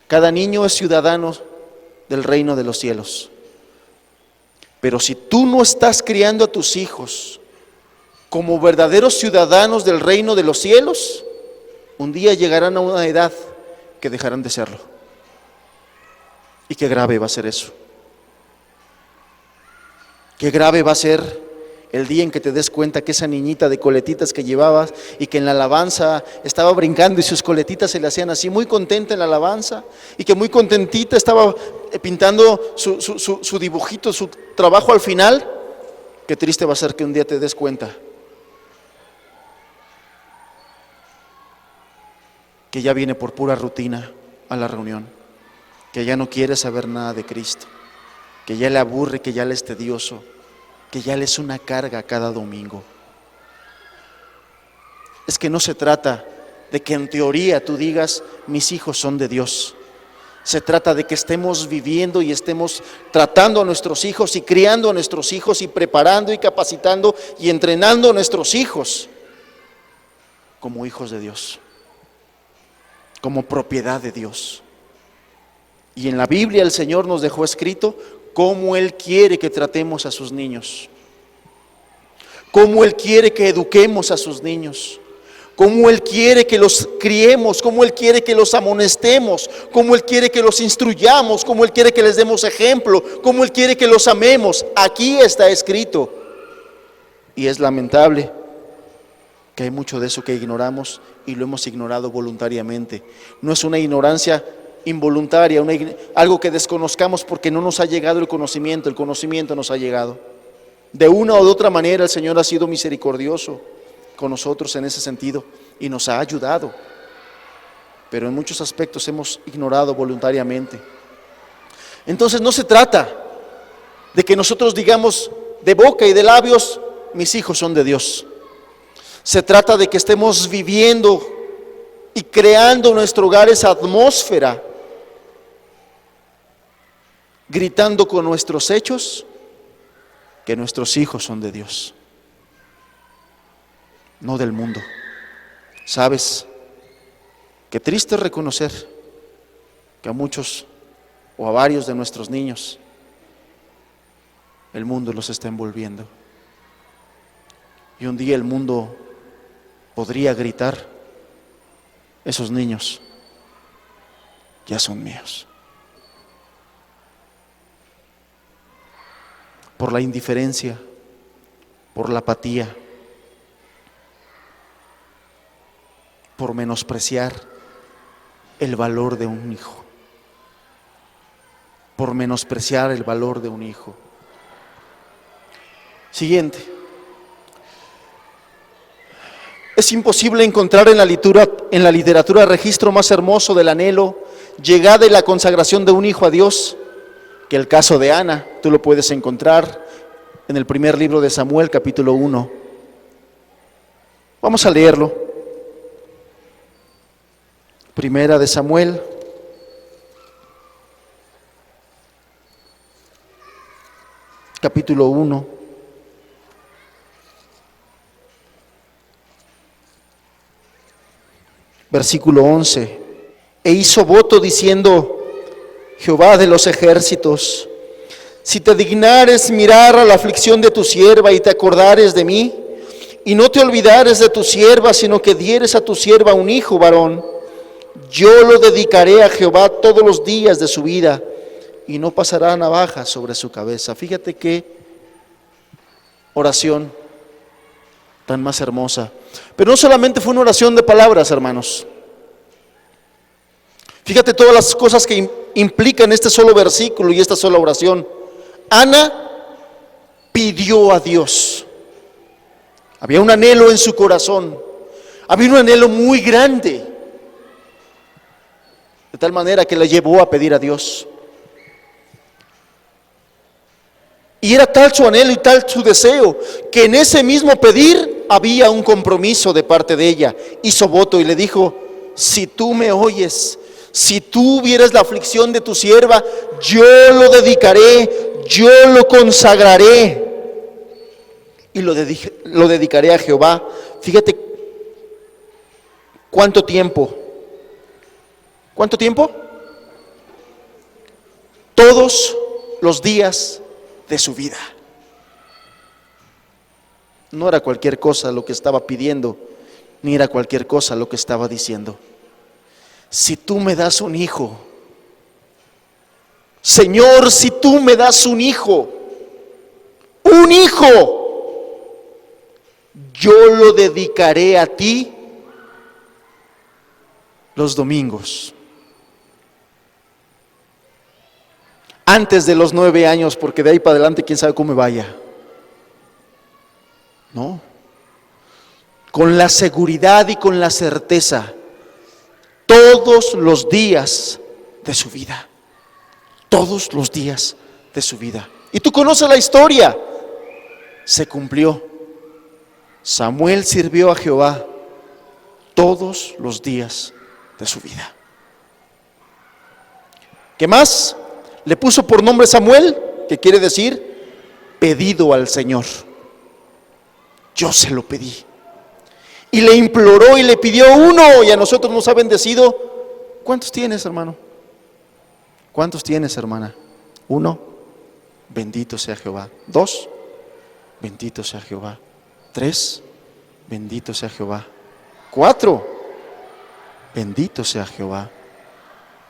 cada niño es ciudadano del reino de los cielos. Pero si tú no estás criando a tus hijos como verdaderos ciudadanos del reino de los cielos, un día llegarán a una edad que dejarán de serlo. Y qué grave va a ser eso. Qué grave va a ser el día en que te des cuenta que esa niñita de coletitas que llevabas y que en la alabanza estaba brincando y sus coletitas se le hacían así, muy contenta en la alabanza, y que muy contentita estaba pintando su dibujito, su trabajo al final, qué triste va a ser que un día te des cuenta que ya viene por pura rutina a la reunión, que ya no quiere saber nada de Cristo, que ya le aburre, que ya le es tedioso, que ya le es una carga cada domingo. Es que no se trata de que en teoría tú digas, mis hijos son de Dios. Se trata de que estemos viviendo y estemos tratando a nuestros hijos y criando a nuestros hijos y preparando y capacitando y entrenando a nuestros hijos como hijos de Dios, como propiedad de Dios. Y en la Biblia el Señor nos dejó escrito cómo Él quiere que tratemos a sus niños, cómo Él quiere que eduquemos a sus niños, cómo Él quiere que los criemos, cómo Él quiere que los amonestemos, cómo Él quiere que los instruyamos, cómo Él quiere que les demos ejemplo, cómo Él quiere que los amemos. Aquí está escrito. Y es lamentable que hay mucho de eso que ignoramos y lo hemos ignorado voluntariamente. No es una ignorancia involuntaria, algo que desconozcamos porque no nos ha llegado el conocimiento nos ha llegado. De una o de otra manera el Señor ha sido misericordioso con nosotros en ese sentido y nos ha ayudado, pero en muchos aspectos hemos ignorado voluntariamente. Entonces no se trata de que nosotros digamos de boca y de labios, mis hijos son de Dios. Se trata de que estemos viviendo y creando en nuestro hogar esa atmósfera, gritando con nuestros hechos que nuestros hijos son de Dios, no del mundo. ¿Sabes? Qué triste es reconocer que a muchos o a varios de nuestros niños el mundo los está envolviendo. Y un día el mundo podría gritar, esos niños ya son míos. Por la indiferencia, por la apatía, por menospreciar el valor de un hijo, por menospreciar el valor de un hijo. Siguiente. Es imposible encontrar en la literatura registro más hermoso del anhelo llegada y la consagración de un hijo a Dios, que el caso de Ana, tú lo puedes encontrar en el primer libro de Samuel, capítulo 1. Vamos a leerlo. Primera de Samuel, capítulo 1. Versículo 11. E hizo voto diciendo: Jehová de los ejércitos, si te dignares mirar a la aflicción de tu sierva y te acordares de mí, y no te olvidares de tu sierva, sino que dieres a tu sierva un hijo varón, yo lo dedicaré a Jehová todos los días de su vida, y no pasará navaja sobre su cabeza. Fíjate qué oración tan más hermosa. Pero no solamente fue una oración de palabras, hermanos. Fíjate todas las cosas que implican este solo versículo y esta sola oración. Ana pidió a Dios. Había un anhelo en su corazón. Había un anhelo muy grande. De tal manera que la llevó a pedir a Dios. Y era tal su anhelo y tal su deseo, que en ese mismo pedir había un compromiso de parte de ella. Hizo voto y le dijo: si tú me oyes, si tú vieres la aflicción de tu sierva, yo lo dedicaré, yo lo consagraré y lo dedicaré a Jehová. Fíjate cuánto tiempo. ¿Cuánto tiempo? Todos los días de su vida. No era cualquier cosa lo que estaba pidiendo, ni era cualquier cosa lo que estaba diciendo. Si tú me das un hijo, Señor, si tú me das un hijo, yo lo dedicaré a ti los domingos. Antes de los 9 años, porque de ahí para adelante quién sabe cómo me vaya. No. Con la seguridad y con la certeza, todos los días de su vida. Todos los días de su vida. Y tú conoces la historia. Se cumplió. Samuel sirvió a Jehová todos los días de su vida. ¿Qué más? Le puso por nombre Samuel, que quiere decir pedido al Señor. Yo se lo pedí. Y le imploró y le pidió uno, y a nosotros nos ha bendecido. ¿Cuántos tienes, hermano? ¿Cuántos tienes, hermana? 1, bendito sea Jehová. 2, bendito sea Jehová. 3, bendito sea Jehová. 4, bendito sea Jehová.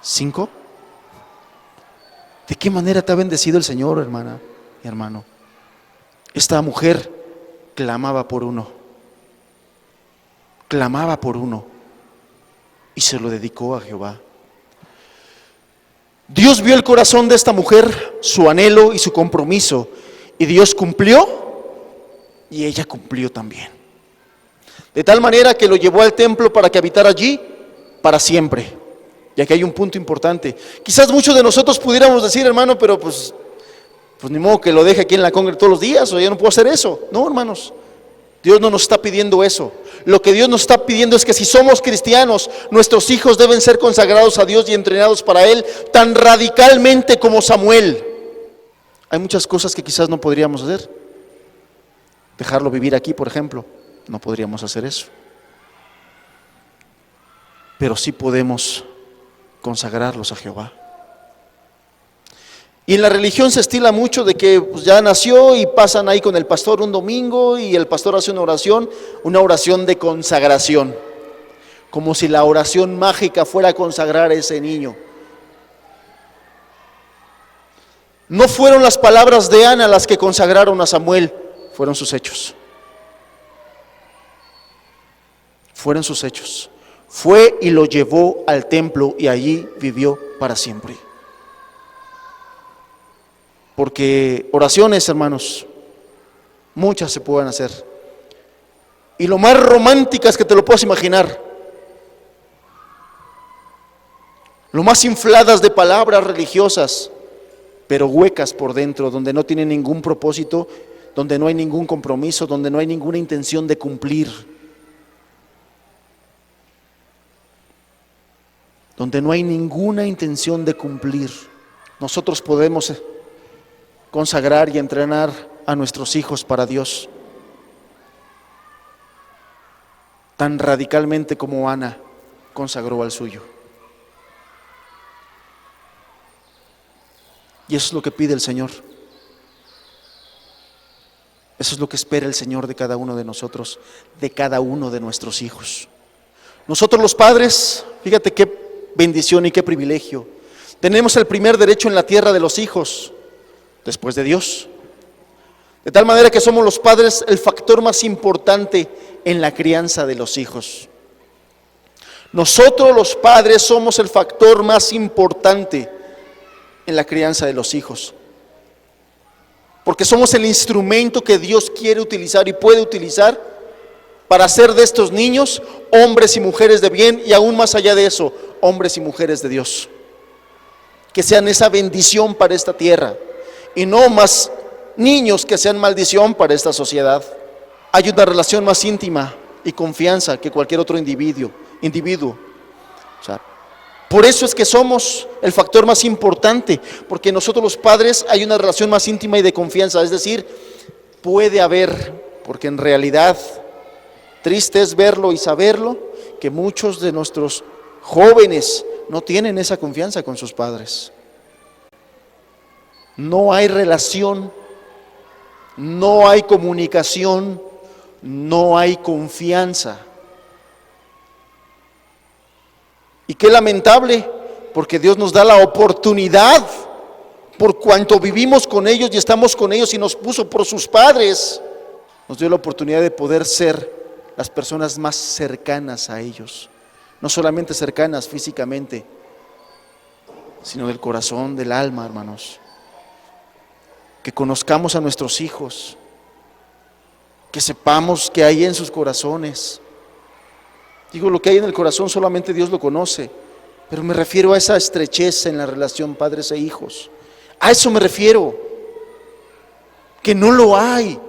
5, ¿de qué manera te ha bendecido el Señor, hermana y hermano? Esta mujer clamaba por uno y se lo dedicó a Jehová. Dios vio el corazón de esta mujer, su anhelo y su compromiso, y Dios cumplió y ella cumplió también. De tal manera que lo llevó al templo para que habitara allí para siempre. Y aquí hay un punto importante. Quizás muchos de nosotros pudiéramos decir, hermano, pero pues ni modo que lo deje aquí en la congregación todos los días, o yo no puedo hacer eso. No, hermanos, Dios no nos está pidiendo eso. Lo que Dios nos está pidiendo es que si somos cristianos, nuestros hijos deben ser consagrados a Dios y entrenados para Él tan radicalmente como Samuel. Hay muchas cosas que quizás no podríamos hacer. Dejarlo vivir aquí, por ejemplo, no podríamos hacer eso. Pero sí podemos consagrarlos a Jehová. Y en la religión se estila mucho de que pues, ya nació y pasan ahí con el pastor un domingo y el pastor hace una oración de consagración, como si la oración mágica fuera a consagrar a ese niño. No fueron las palabras de Ana las que consagraron a Samuel, fueron sus hechos. Fueron sus hechos. Fue y lo llevó al templo y allí vivió para siempre. Porque oraciones, hermanos, muchas se pueden hacer. Y lo más románticas que te lo puedas imaginar. lo más infladas de palabras religiosas, pero huecas por dentro, donde no tienen ningún propósito, donde no hay ningún compromiso, donde no hay ninguna intención de cumplir, donde no hay ninguna intención de cumplir. Nosotros podemos consagrar y entrenar a nuestros hijos para Dios, tan radicalmente como Ana consagró al suyo. Y eso es lo que pide el Señor. Eso es lo que espera el Señor de cada uno de nosotros, de cada uno de nuestros hijos. Nosotros los padres, fíjate qué bendición y qué privilegio. Tenemos el primer derecho en la tierra de los hijos, después de Dios. De tal manera que somos los padres el factor más importante en la crianza de los hijos. Nosotros los padres somos el factor más importante en la crianza de los hijos, porque somos el instrumento que Dios quiere utilizar y puede utilizar para hacer de estos niños hombres y mujeres de bien, y aún más allá de eso, hombres y mujeres de Dios, que sean esa bendición para esta tierra y no más niños que sean maldición para esta sociedad. Hay una relación más íntima y confianza que cualquier otro individuo. O sea, por eso es que somos el factor más importante, porque nosotros los padres hay una relación más íntima y de confianza. Es decir, puede haber, porque en realidad triste es verlo y saberlo, que muchos de nuestros jóvenes no tienen esa confianza con sus padres. No hay relación, no hay comunicación, no hay confianza. Y qué lamentable, porque Dios nos da la oportunidad, por cuanto vivimos con ellos y estamos con ellos y nos puso por sus padres, nos dio la oportunidad de poder ser las personas más cercanas a ellos. No solamente cercanas físicamente, sino del corazón, del alma, hermanos. Que conozcamos a nuestros hijos, que sepamos qué hay en sus corazones. Digo, lo que hay en el corazón solamente Dios lo conoce, pero me refiero a esa estrechez en la relación padres e hijos. A eso me refiero, que no lo hay.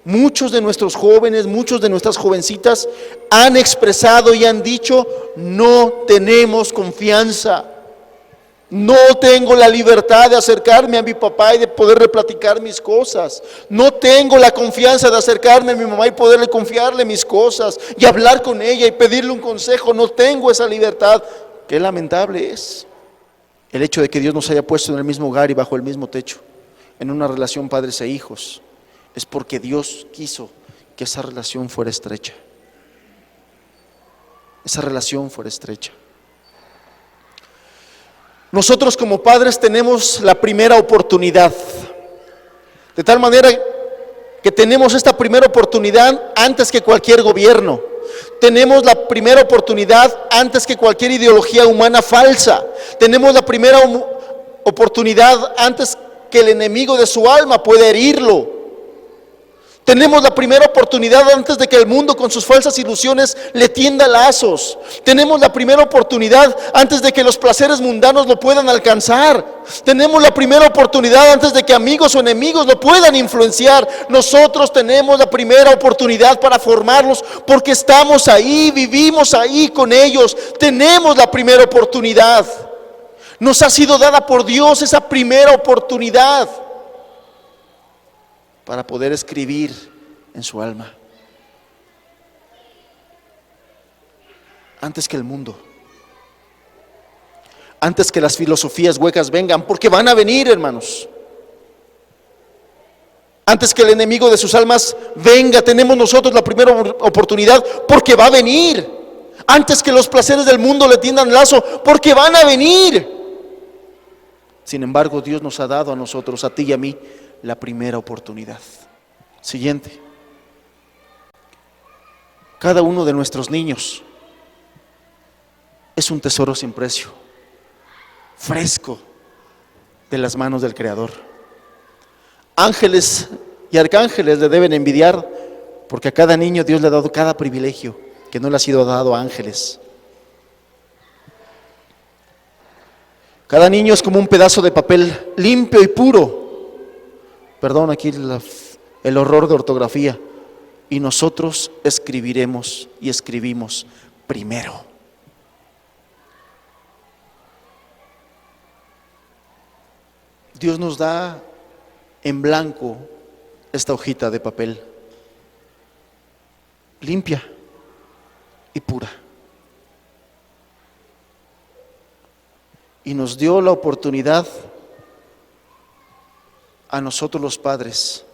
Muchos de nuestros jóvenes, muchos de nuestras jovencitas han expresado y han dicho: no tenemos confianza, no tengo la libertad de acercarme a mi papá y de poderle platicar mis cosas, no tengo la confianza de acercarme a mi mamá y poderle confiarle mis cosas y hablar con ella y pedirle un consejo, no tengo esa libertad. Qué lamentable es el hecho de que Dios nos haya puesto en el mismo hogar y bajo el mismo techo, en una relación padres e hijos. Es porque Dios quiso que esa relación fuera estrecha. Esa relación fuera estrecha. Nosotros como padres tenemos la primera oportunidad, de tal manera que tenemos esta primera oportunidad antes que cualquier gobierno. Tenemos la primera oportunidad antes que cualquier ideología humana falsa. Tenemos la primera oportunidad antes que el enemigo de su alma pueda herirlo. Tenemos la primera oportunidad antes de que el mundo con sus falsas ilusiones le tienda lazos. Tenemos la primera oportunidad antes de que los placeres mundanos lo puedan alcanzar. Tenemos la primera oportunidad antes de que amigos o enemigos lo puedan influenciar. Nosotros tenemos la primera oportunidad para formarlos porque estamos ahí, vivimos ahí con ellos. Tenemos la primera oportunidad. Nos ha sido dada por Dios esa primera oportunidad para poder escribir en su alma antes que el mundo, antes que las filosofías huecas vengan, porque van a venir, hermanos. Antes que el enemigo de sus almas venga, tenemos nosotros la primera oportunidad, porque va a venir. Antes que los placeres del mundo le tiendan lazo, porque van a venir. Sin embargo, Dios nos ha dado a nosotros, a ti y a mí, la primera oportunidad. Siguiente. Cada uno de nuestros niños es un tesoro sin precio, fresco de las manos del Creador. Ángeles y arcángeles le deben envidiar, porque a cada niño Dios le ha dado cada privilegio que no le ha sido dado a ángeles. Cada niño es como un pedazo de papel limpio y puro. Perdón aquí el horror de ortografía. Y nosotros escribiremos y escribimos primero. Dios nos da en blanco esta hojita de papel, limpia y pura. Y nos dio la oportunidad a nosotros los padres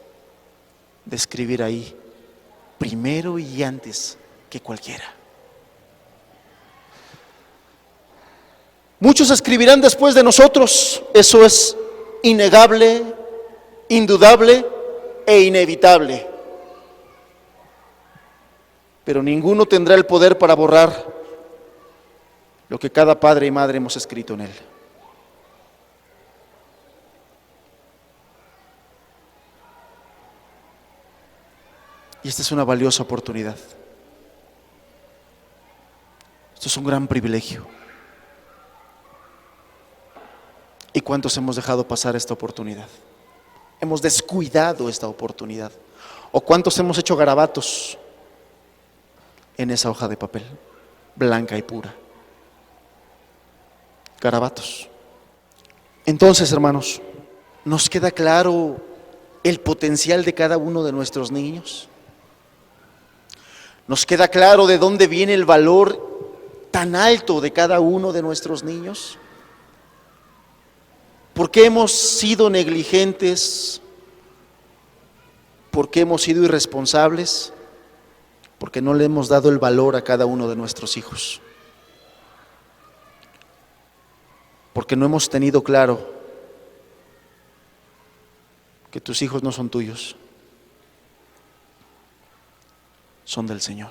de escribir ahí, primero y antes que cualquiera. Muchos escribirán después de nosotros, eso es innegable, indudable e inevitable. Pero ninguno tendrá el poder para borrar lo que cada padre y madre hemos escrito en él. Y esta es una valiosa oportunidad. Esto es un gran privilegio. ¿Y cuántos hemos dejado pasar esta oportunidad? Hemos descuidado esta oportunidad. ¿O cuántos hemos hecho garabatos en esa hoja de papel, blanca y pura? Garabatos. Entonces, hermanos, ¿nos queda claro el potencial de cada uno de nuestros niños? ¿Nos queda claro de dónde viene el valor tan alto de cada uno de nuestros niños? ¿Por qué hemos sido negligentes? ¿Por qué hemos sido irresponsables? Porque no le hemos dado el valor a cada uno de nuestros hijos. Porque no hemos tenido claro que tus hijos no son tuyos, son del Señor.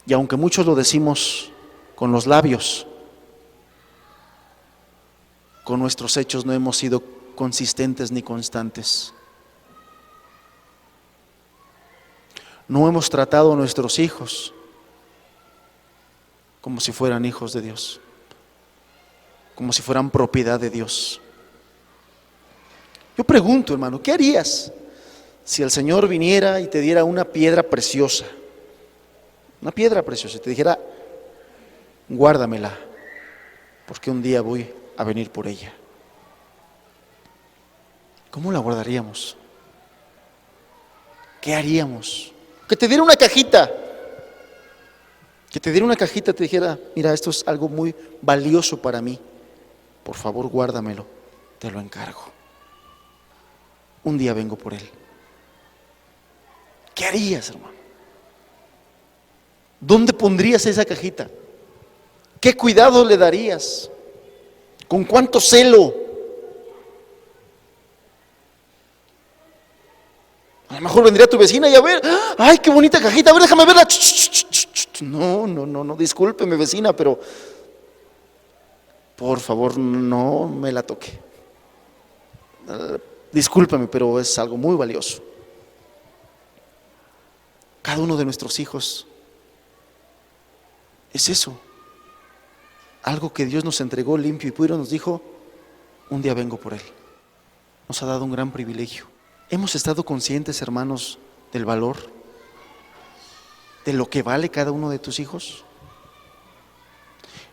Y aunque muchos lo decimos con los labios, con nuestros hechos no hemos sido consistentes ni constantes. No hemos tratado a nuestros hijos como si fueran hijos de Dios, como si fueran propiedad de Dios. Yo pregunto, hermano, ¿qué harías si el Señor viniera y te diera una piedra preciosa? Una piedra preciosa, y te dijera, guárdamela, porque un día voy a venir por ella. ¿Cómo la guardaríamos? ¿Qué haríamos? Que te diera una cajita. Que te diera una cajita y te dijera, mira, esto es algo muy valioso para mí. Por favor, guárdamelo, te lo encargo. Un día vengo por él. ¿Qué harías, hermano? ¿Dónde pondrías esa cajita? ¿Qué cuidado le darías? ¿Con cuánto celo? A lo mejor vendría tu vecina y a ver, ¡ay, qué bonita cajita! A ver, déjame verla. No, discúlpeme, vecina, pero por favor, no me la toque. Discúlpeme, pero es algo muy valioso. Cada uno de nuestros hijos es eso. Algo que Dios nos entregó limpio y puro, nos dijo, un día vengo por él. Nos ha dado un gran privilegio. ¿Hemos estado conscientes, hermanos, del valor, de lo que vale cada uno de tus hijos?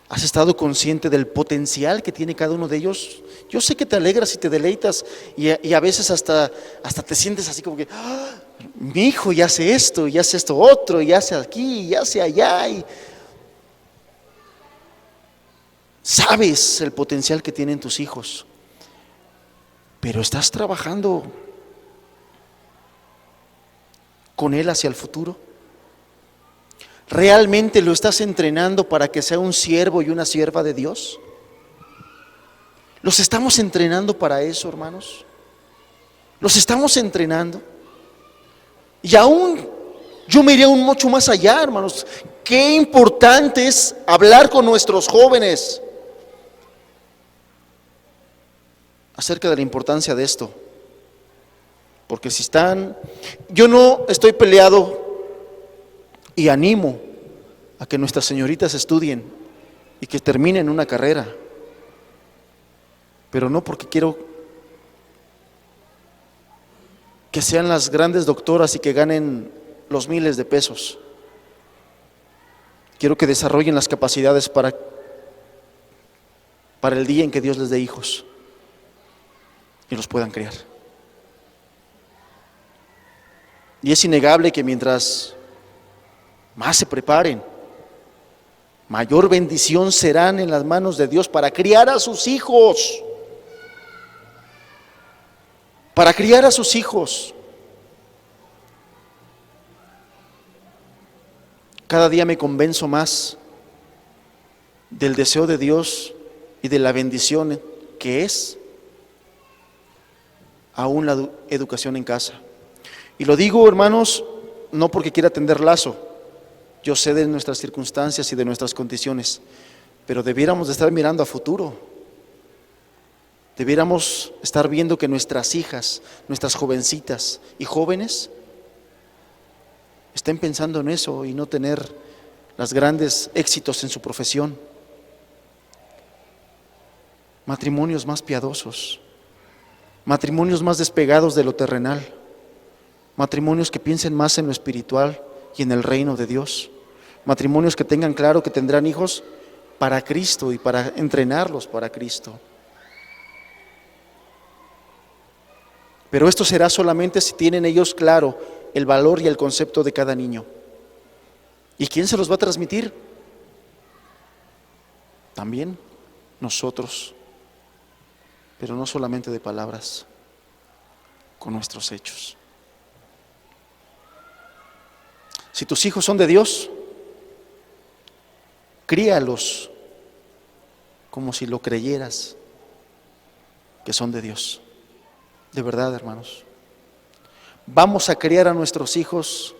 ¿Has estado consciente del potencial que tiene cada uno de ellos? Yo sé que te alegras y te deleitas y a veces hasta te sientes así como que, mi hijo ya hace esto, y hace esto otro, y hace aquí, y hace allá. Y sabes el potencial que tienen tus hijos, pero estás trabajando con él hacia el futuro. ¿Realmente lo estás entrenando para que sea un siervo y una sierva de Dios? ¿Los estamos entrenando para eso, hermanos? ¿Los estamos entrenando? Y aún yo me iría mucho más allá, hermanos. Qué importante es hablar con nuestros jóvenes acerca de la importancia de esto. Porque si están, yo no estoy peleado y animo a que nuestras señoritas estudien, y que terminen una carrera, pero no porque quiero que sean las grandes doctoras y que ganen los miles de pesos. Quiero que desarrollen las capacidades para el día en que Dios les dé hijos y los puedan criar. Y es innegable que mientras más se preparen, mayor bendición serán en las manos de Dios para criar a sus hijos. Para criar a sus hijos. Cada día me convenzo más del deseo de Dios y de la bendición que es aún la educación en casa. Y lo digo, hermanos, no porque quiera tender lazo. Yo sé de nuestras circunstancias y de nuestras condiciones, pero debiéramos de estar mirando a futuro. Debiéramos estar viendo que nuestras hijas, nuestras jovencitas y jóvenes estén pensando en eso y no tener los grandes éxitos en su profesión. Matrimonios más piadosos, matrimonios más despegados de lo terrenal, matrimonios que piensen más en lo espiritual y en el reino de Dios, matrimonios que tengan claro que tendrán hijos para Cristo y para entrenarlos para Cristo. Pero esto será solamente si tienen ellos claro el valor y el concepto de cada niño. ¿Y quién se los va a transmitir? También nosotros, pero no solamente de palabras, con nuestros hechos. Si tus hijos son de Dios, críalos como si lo creyeras que son de Dios. De verdad, hermanos. Vamos a criar a nuestros hijos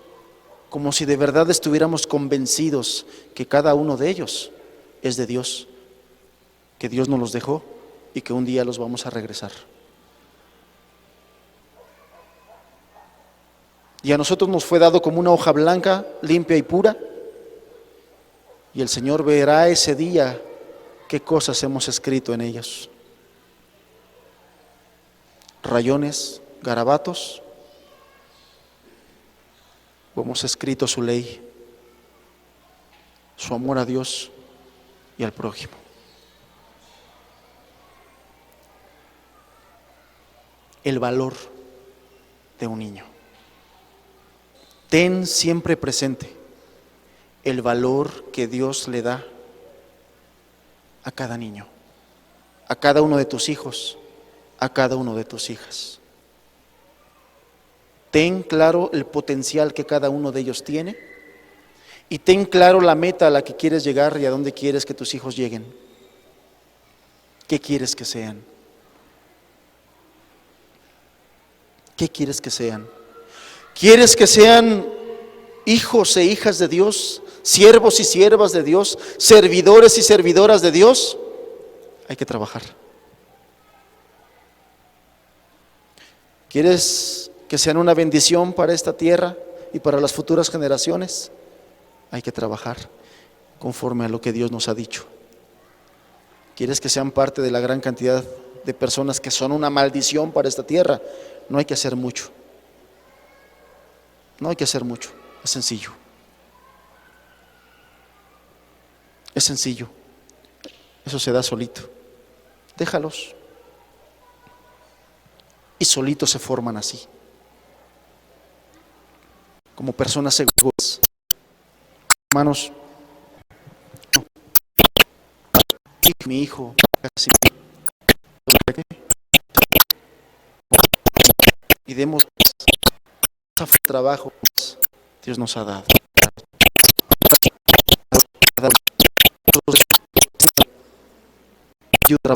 como si de verdad estuviéramos convencidos que cada uno de ellos es de Dios, que Dios nos los dejó y que un día los vamos a regresar. Y a nosotros nos fue dado como una hoja blanca, limpia y pura, y el Señor verá ese día qué cosas hemos escrito en ellos. Rayones, garabatos, hemos escrito su ley, su amor a Dios y al prójimo. El valor de un niño. Ten siempre presente el valor que Dios le da a cada niño, a cada uno de tus hijos, a cada uno de tus hijas. Ten claro el potencial que cada uno de ellos tiene y ten claro la meta a la que quieres llegar y a dónde quieres que tus hijos lleguen. ¿Qué quieres que sean? ¿Qué quieres que sean? ¿Quieres que sean hijos e hijas de Dios, siervos y siervas de Dios, servidores y servidoras de Dios? Hay que trabajar. ¿Quieres que sean una bendición para esta tierra y para las futuras generaciones? Hay que trabajar conforme a lo que Dios nos ha dicho. ¿Quieres que sean parte de la gran cantidad de personas que son una maldición para esta tierra? No hay que hacer mucho. No hay que hacer mucho, es sencillo. Es sencillo. Eso se da solito. Déjalos. Y solitos se forman así. Como personas seguras. Hermanos, mi hijo, casi. Y demos trabajo Dios nos ha dado. Ayuda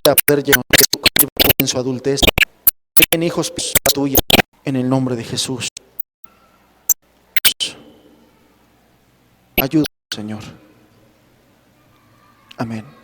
a poder llegar en su adultez. En hijos tuya, en el nombre de Jesús. Ayuda, Señor. Amén.